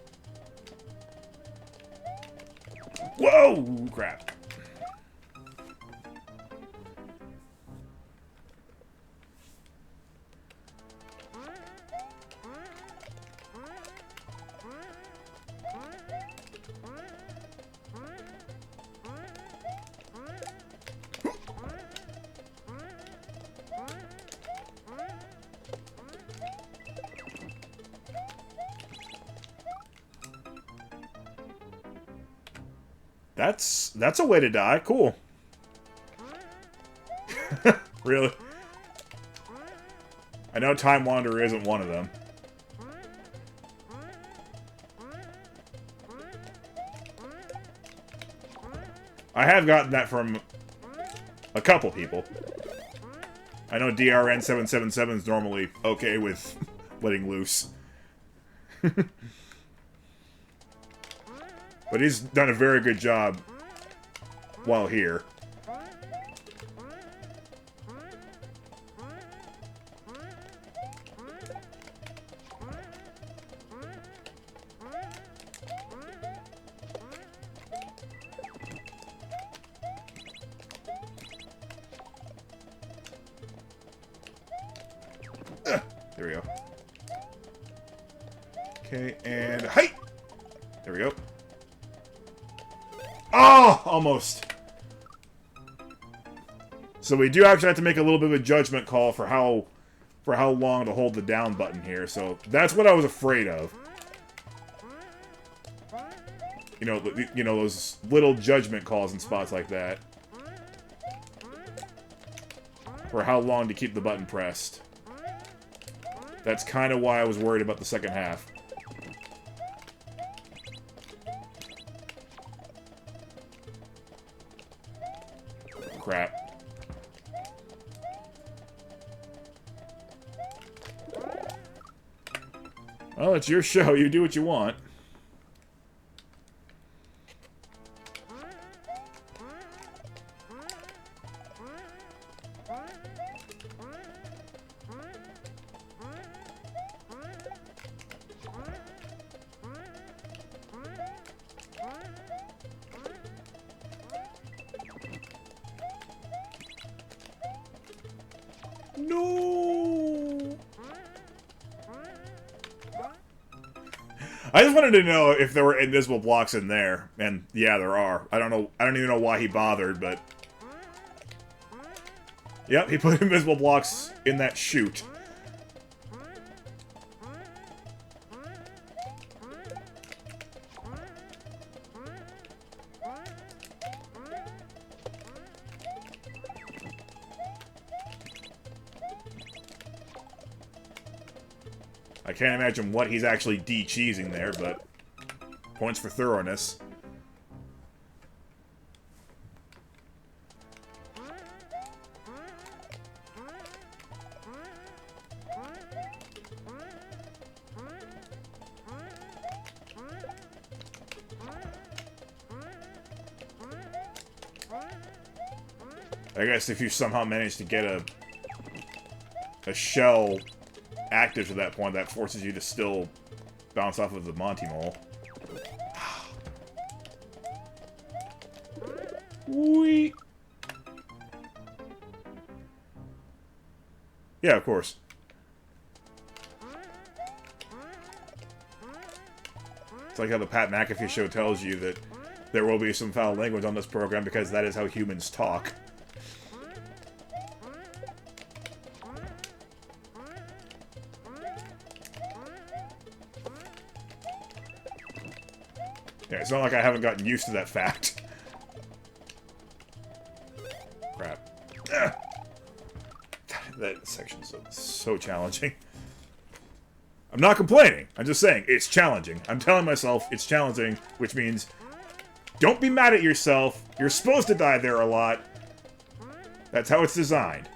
Whoa! Crap. That's a way to die. Cool. Really? I know Time Wanderer isn't one of them. I have gotten that from a couple people. I know DRN777 is normally okay with letting loose. But he's done a very good job while here. There we go. Okay, and height! There we go. Oh! Almost. So we do actually have to make a little bit of a judgment call for how long to hold the down button here. So that's what I was afraid of. You know, those little judgment calls in spots like that. For how long to keep the button pressed. That's kind of why I was worried about the second half. Crap. Well, it's your show. You do what you want. No! I just wanted to know if there were invisible blocks in there, and yeah, there are. I don't know. I don't even know why he bothered, but yep, he put invisible blocks in that chute. I can't imagine what he's actually de-cheesing there, but points for thoroughness. I guess if you somehow manage to get a shell active to that point, that forces you to still bounce off of the Monty Mole. Wee. Yeah, of course. It's like how the Pat McAfee show tells you that there will be some foul language on this program because that is how humans talk. Yeah, it's not like I haven't gotten used to that fact. Crap. Ugh. That section's so challenging. I'm not complaining. I'm just saying, it's challenging. I'm telling myself it's challenging, which means don't be mad at yourself. You're supposed to die there a lot. That's how it's designed.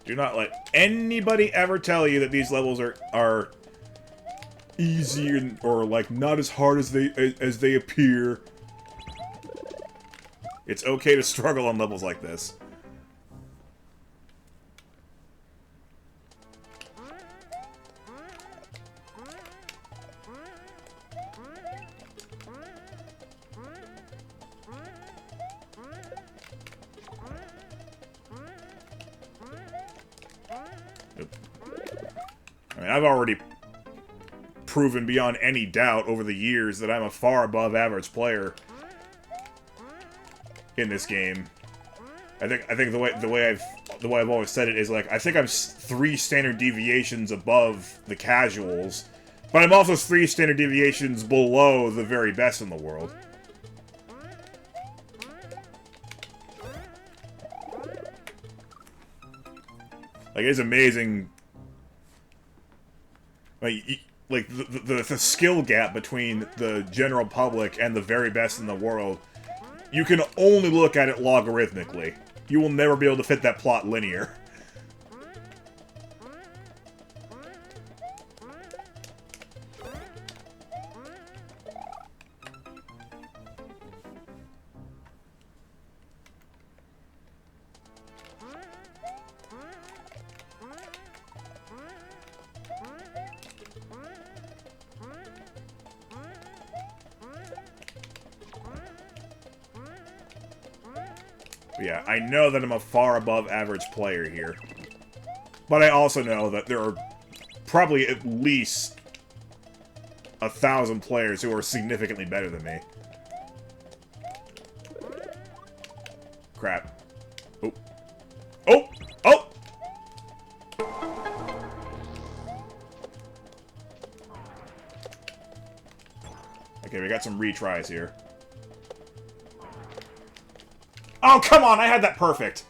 Do not let anybody ever tell you that these levels are easy or like not as hard as they appear. It's okay to struggle on levels like this. I mean, I've already proven beyond any doubt over the years that I'm a far above average player in this game. I think the way I've always said it is like I think I'm 3 standard deviations above the casuals, but I'm also 3 standard deviations below the very best in the world. Like, it's amazing. Like the skill gap between the general public and the very best in the world, you can only look at it logarithmically. You will never be able to fit that plot linear. Yeah, I know that I'm a far above average player here. But I also know that there are probably at least 1,000 players who are significantly better than me. Crap. Oh. Oh! Oh! Okay, we got some retries here. Oh, come on! I had that perfect!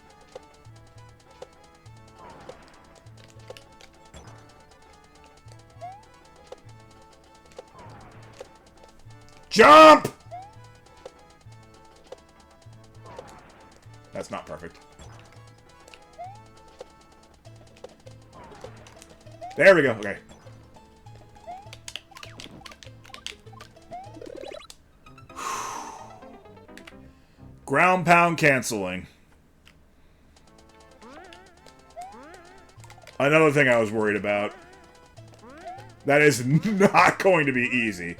Jump! That's not perfect. There we go. Okay. Ground pound canceling. Another thing I was worried about. That is not going to be easy.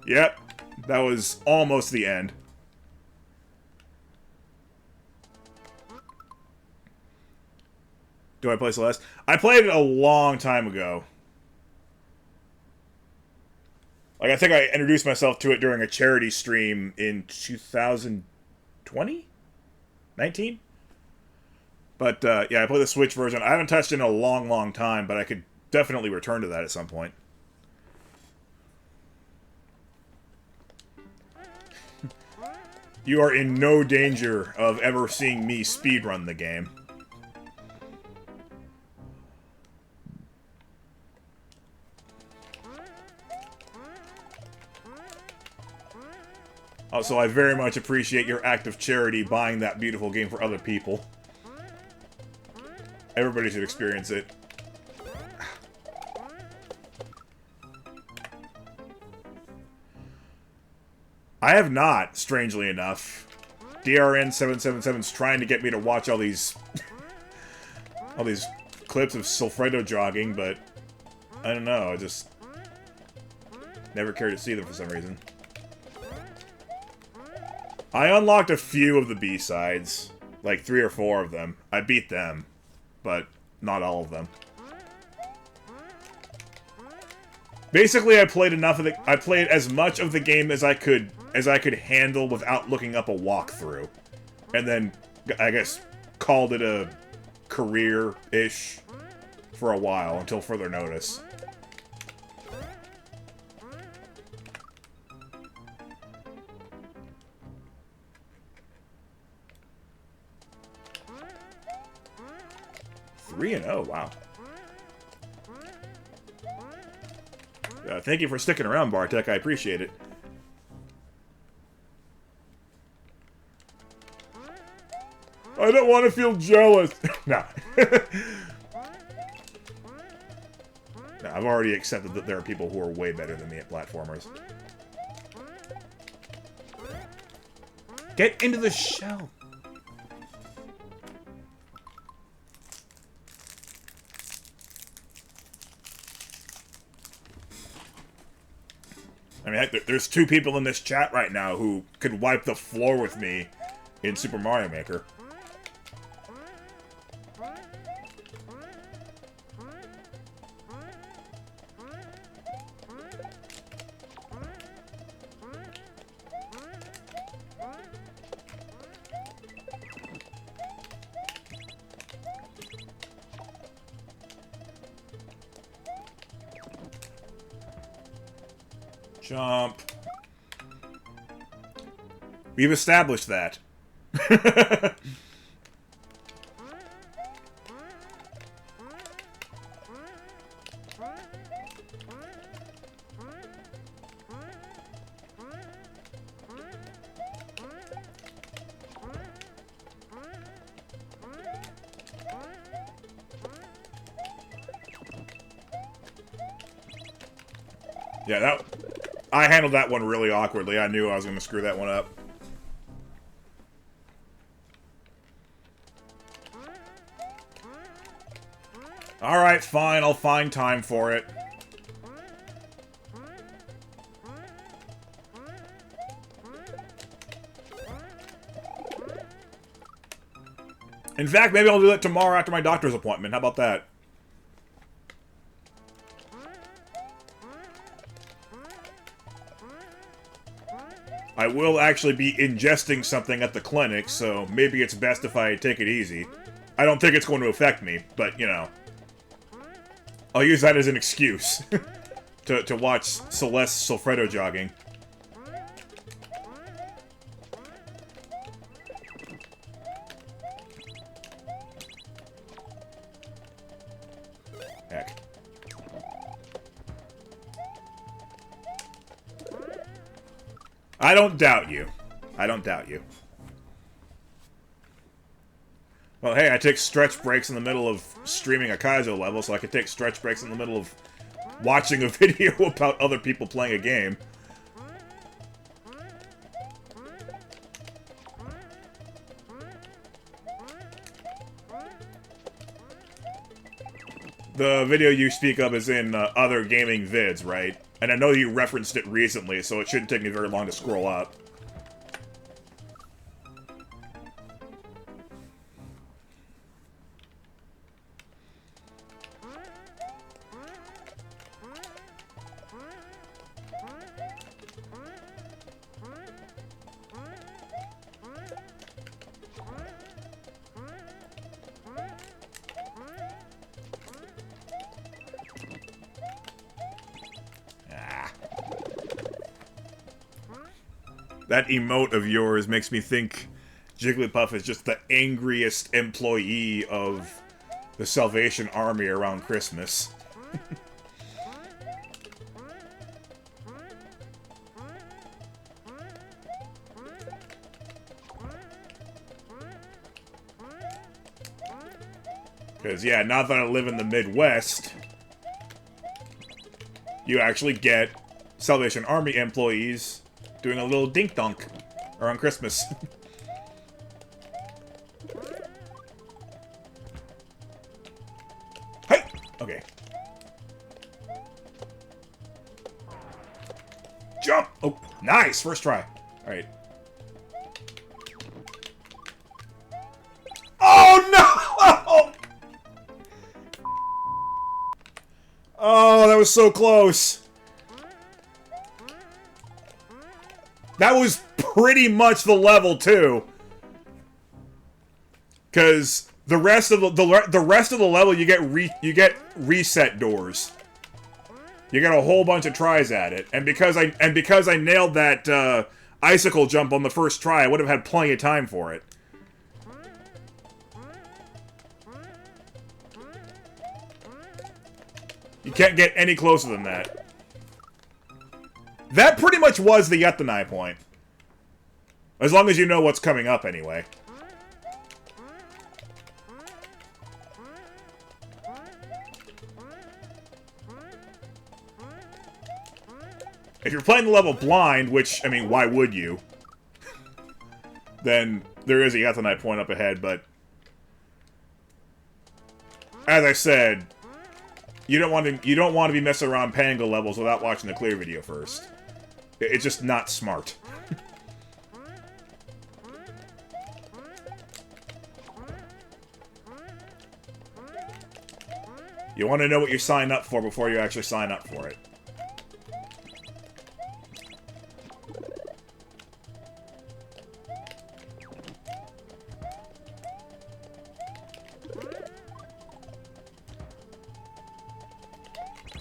Yep, that was almost the end. Do I play Celeste? I played it a long time ago. Like, I think I introduced myself to it during a charity stream in 2020? 19? But, yeah, I played the Switch version. I haven't touched it in a long, long time, but I could definitely return to that at some point. You are in no danger of ever seeing me speedrun the game. Also, I very much appreciate your act of charity buying that beautiful game for other people. Everybody should experience it. I have not, strangely enough. DRN777's trying to get me to watch all these all these clips of Sulfredo jogging, but I don't know, I just never cared to see them for some reason. I unlocked a few of the B-sides, like 3 or 4 of them. I beat them, but not all of them. Basically, I played enough of the. I played as much of the game as I could handle without looking up a walkthrough, and then I guess called it a career-ish for a while until further notice. Three and 0, wow. Thank you for sticking around, Bartek. I appreciate it. I don't want to feel jealous. Nah. Nah, I've already accepted that there are people who are way better than me at platformers. Get into the shell. I mean, heck, there's 2 people in this chat right now who could wipe the floor with me in Super Mario Maker. Jump. We've established that. Yeah, I handled that one really awkwardly. I knew I was going to screw that one up. Alright, fine. I'll find time for it. In fact, maybe I'll do that tomorrow after my doctor's appointment. How about that? I will actually be ingesting something at the clinic, so maybe it's best if I take it easy. I don't think it's going to affect me, but, you know. I'll use that as an excuse to watch Celeste Sulfredo jogging. Heck. I don't doubt you. I don't doubt you. Well, hey, I take stretch breaks in the middle of streaming a Kaizo level, so I can take stretch breaks in the middle of watching a video about other people playing a game. The video you speak of is in other gaming vids, right? And I know you referenced it recently, so it shouldn't take me very long to scroll up. That emote of yours makes me think Jigglypuff is just the angriest employee of the Salvation Army around Christmas. Because, yeah, now that I live in the Midwest, you actually get Salvation Army employees doing a little dink-donk around Christmas. Hey! Okay. Jump! Oh, nice! First try. Alright. Oh, no! Oh, that was so close. That was pretty much the level too, because the rest of the rest of the level you get reset doors. You get a whole bunch of tries at it, and because I nailed that icicle jump on the first try, I would have had plenty of time for it. You can't get any closer than that. That pretty much was the Yatanai point. As long as you know what's coming up, anyway. If you're playing the level blind, which, I mean, why would you? Then there is a Yatanai point up ahead, but... as I said, you don't want to be messing around Panga levels without watching the clear video first. It's just not smart. You want to know what you sign up for before you actually sign up for it.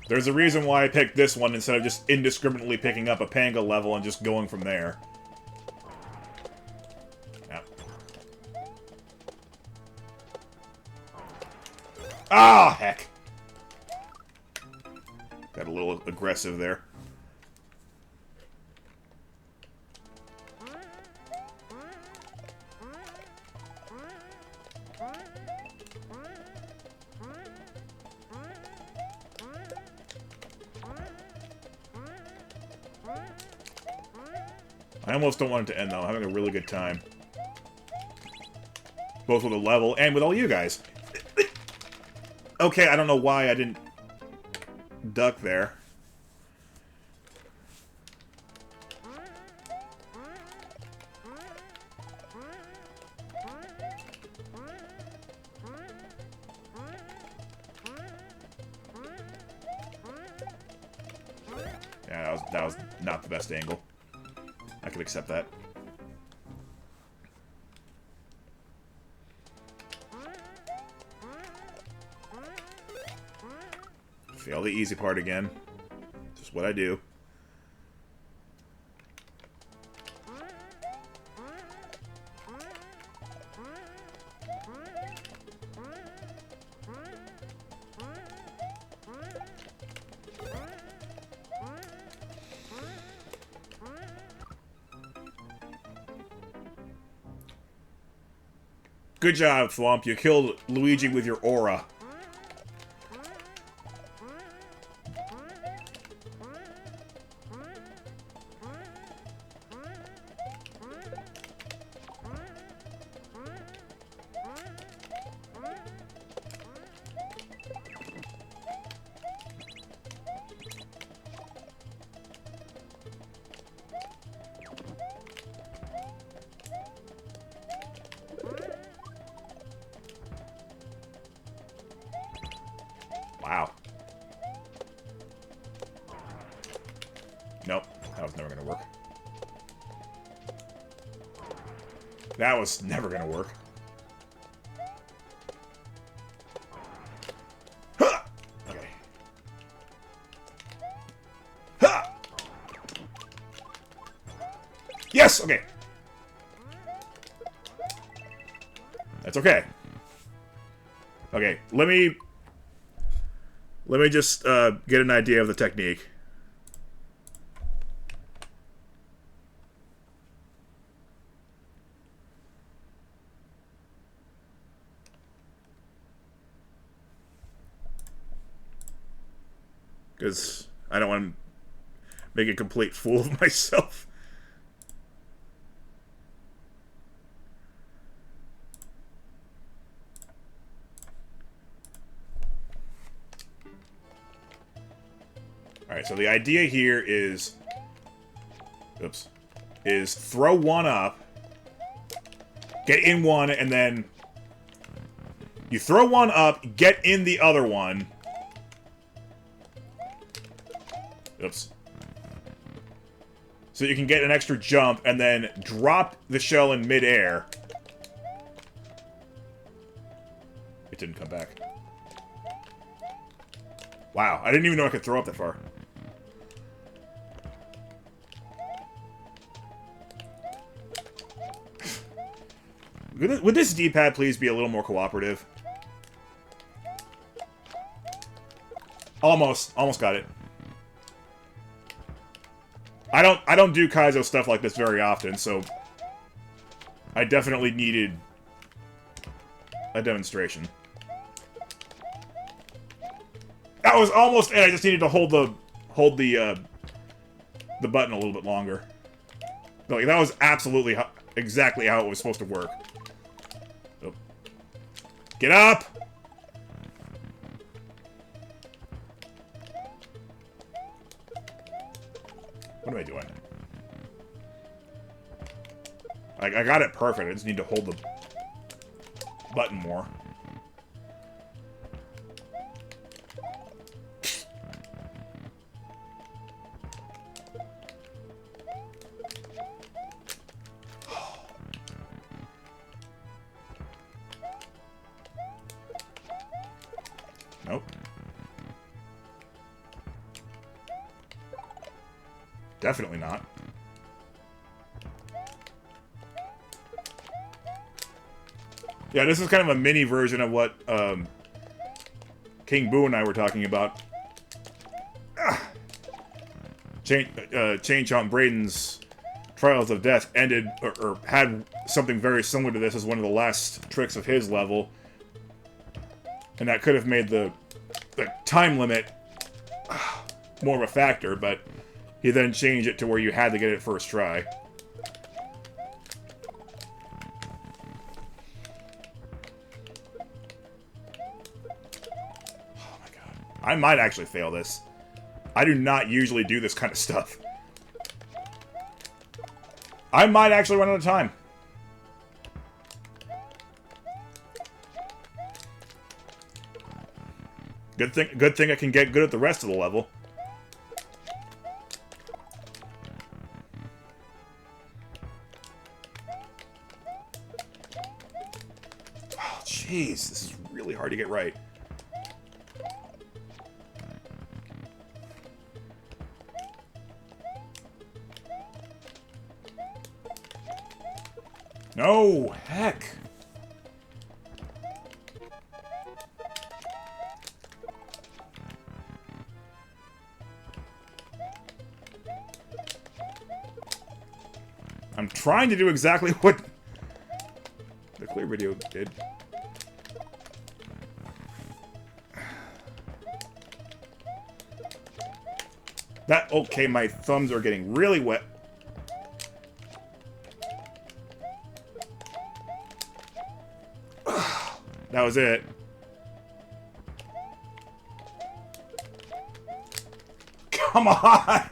There's a reason why I picked this one instead of just indiscriminately picking up a Panga level and just going from there. Yep. Ah, heck. Got a little aggressive there. I almost don't want it to end, though. I'm having a really good time. Both with the level and with all you guys. Okay, I don't know why I didn't duck there. Yeah, that was not the best angle. I could accept that. Fail the easy part again. Just what I do. Good job, Thwomp. You killed Luigi with your aura. Wow. Nope, that was never gonna work. That was never gonna work. Huh! Okay. Huh! Yes! Okay. That's okay. Okay, let me just get an idea of the technique. Because I don't want to make a complete fool of myself. Alright, so the idea here is... Oops. Is throw one up, get in one, and then... You throw one up, get in the other one. Oops. So you can get an extra jump, and then drop the shell in midair. It didn't come back. Wow, I didn't even know I could throw up that far. Would this D-pad please be a little more cooperative? Almost got it. I don't do Kaizo stuff like this very often, so I definitely needed a demonstration. That was almost it. I just needed to hold the button a little bit longer. Like, that was absolutely exactly how it was supposed to work. Oh. Get up! What am I doing? I got it perfect. I just need to hold the button more. Nope. Definitely not. Yeah, this is kind of a mini version of what King Boo and I were talking about. Chain Chomp Braden's Trials of Death ended, or had something very similar to this as one of the last tricks of his level. And that could have made the time limit more of a factor, but he then changed it to where you had to get it first try. Oh my god. I might actually fail this. I do not usually do this kind of stuff. I might actually run out of time. Good thing I can get good at the rest of the level. Oh, jeez, this is really hard to get right. No, heck. I'm trying to do exactly what the clear video did. Okay, my thumbs are getting really wet. That was it. Come on!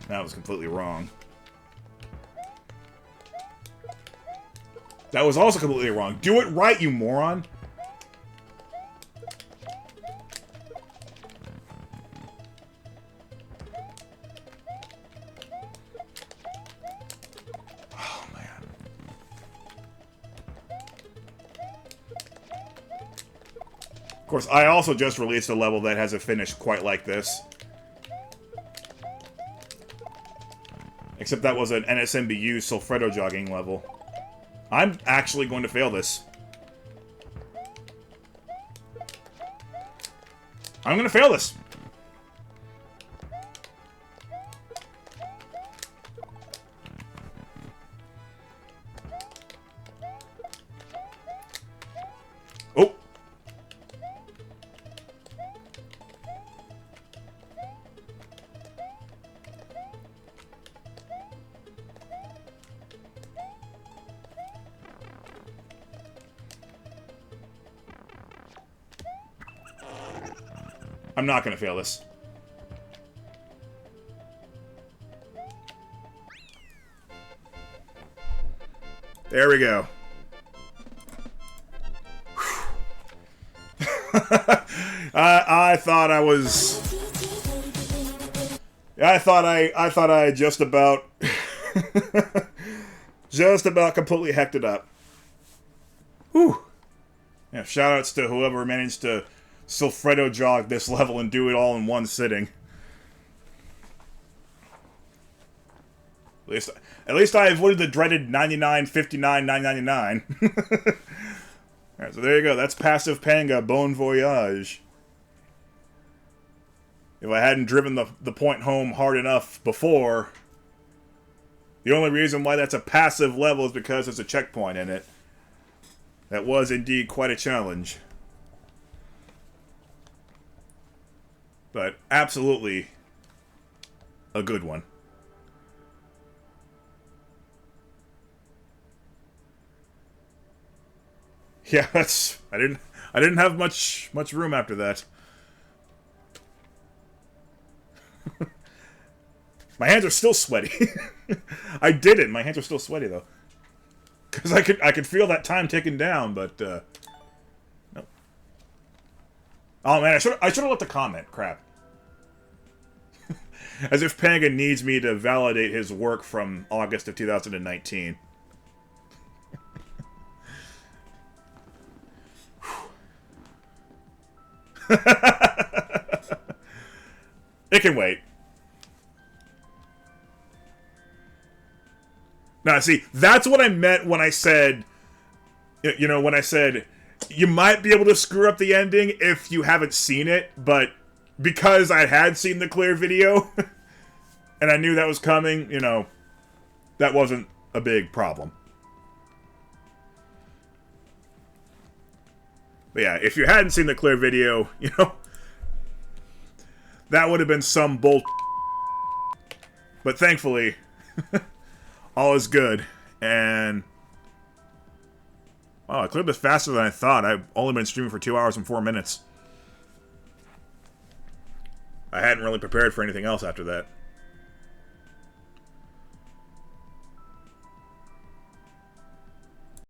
That was completely wrong. That was also completely wrong. Do it right, you moron! Oh, man. Of course, I also just released a level that has a finish quite like this. Except that was an NSMBU Sulfredo jogging level. I'm actually going to fail this. I'm going to fail this. Oh. I'm not going to fail this. There we go. I thought I was... I thought I just about... just about completely hecked it up. Whew. Yeah, shoutouts to whoever managed to Sulfredo jog this level and do it all in one sitting. At least I avoided the dreaded 99, 59, 999. Alright, so there you go. That's passive Panga, Bon Voyage. If I hadn't driven the point home hard enough before, the only reason why that's a passive level is because there's a checkpoint in it. That was indeed quite a challenge. But absolutely a good one. Yeah, that's... I didn't have much room after that. My hands are still sweaty. I did it. My hands are still sweaty though. Cuz I could feel that time ticking down, but nope. Oh man, I should have left a comment. Crap. As if Panga needs me to validate his work from August of 2019. It can wait. Now, see, that's what I meant when I said, you know, when I said, you might be able to screw up the ending if you haven't seen it, but because I had seen the clear video, and I knew that was coming, you know, that wasn't a big problem. But yeah, if you hadn't seen the clear video, you know, that would have been some bull. But thankfully, all is good. And wow, I cleared this faster than I thought. I've only been streaming for 2 hours and 4 minutes. I hadn't really prepared for anything else after that.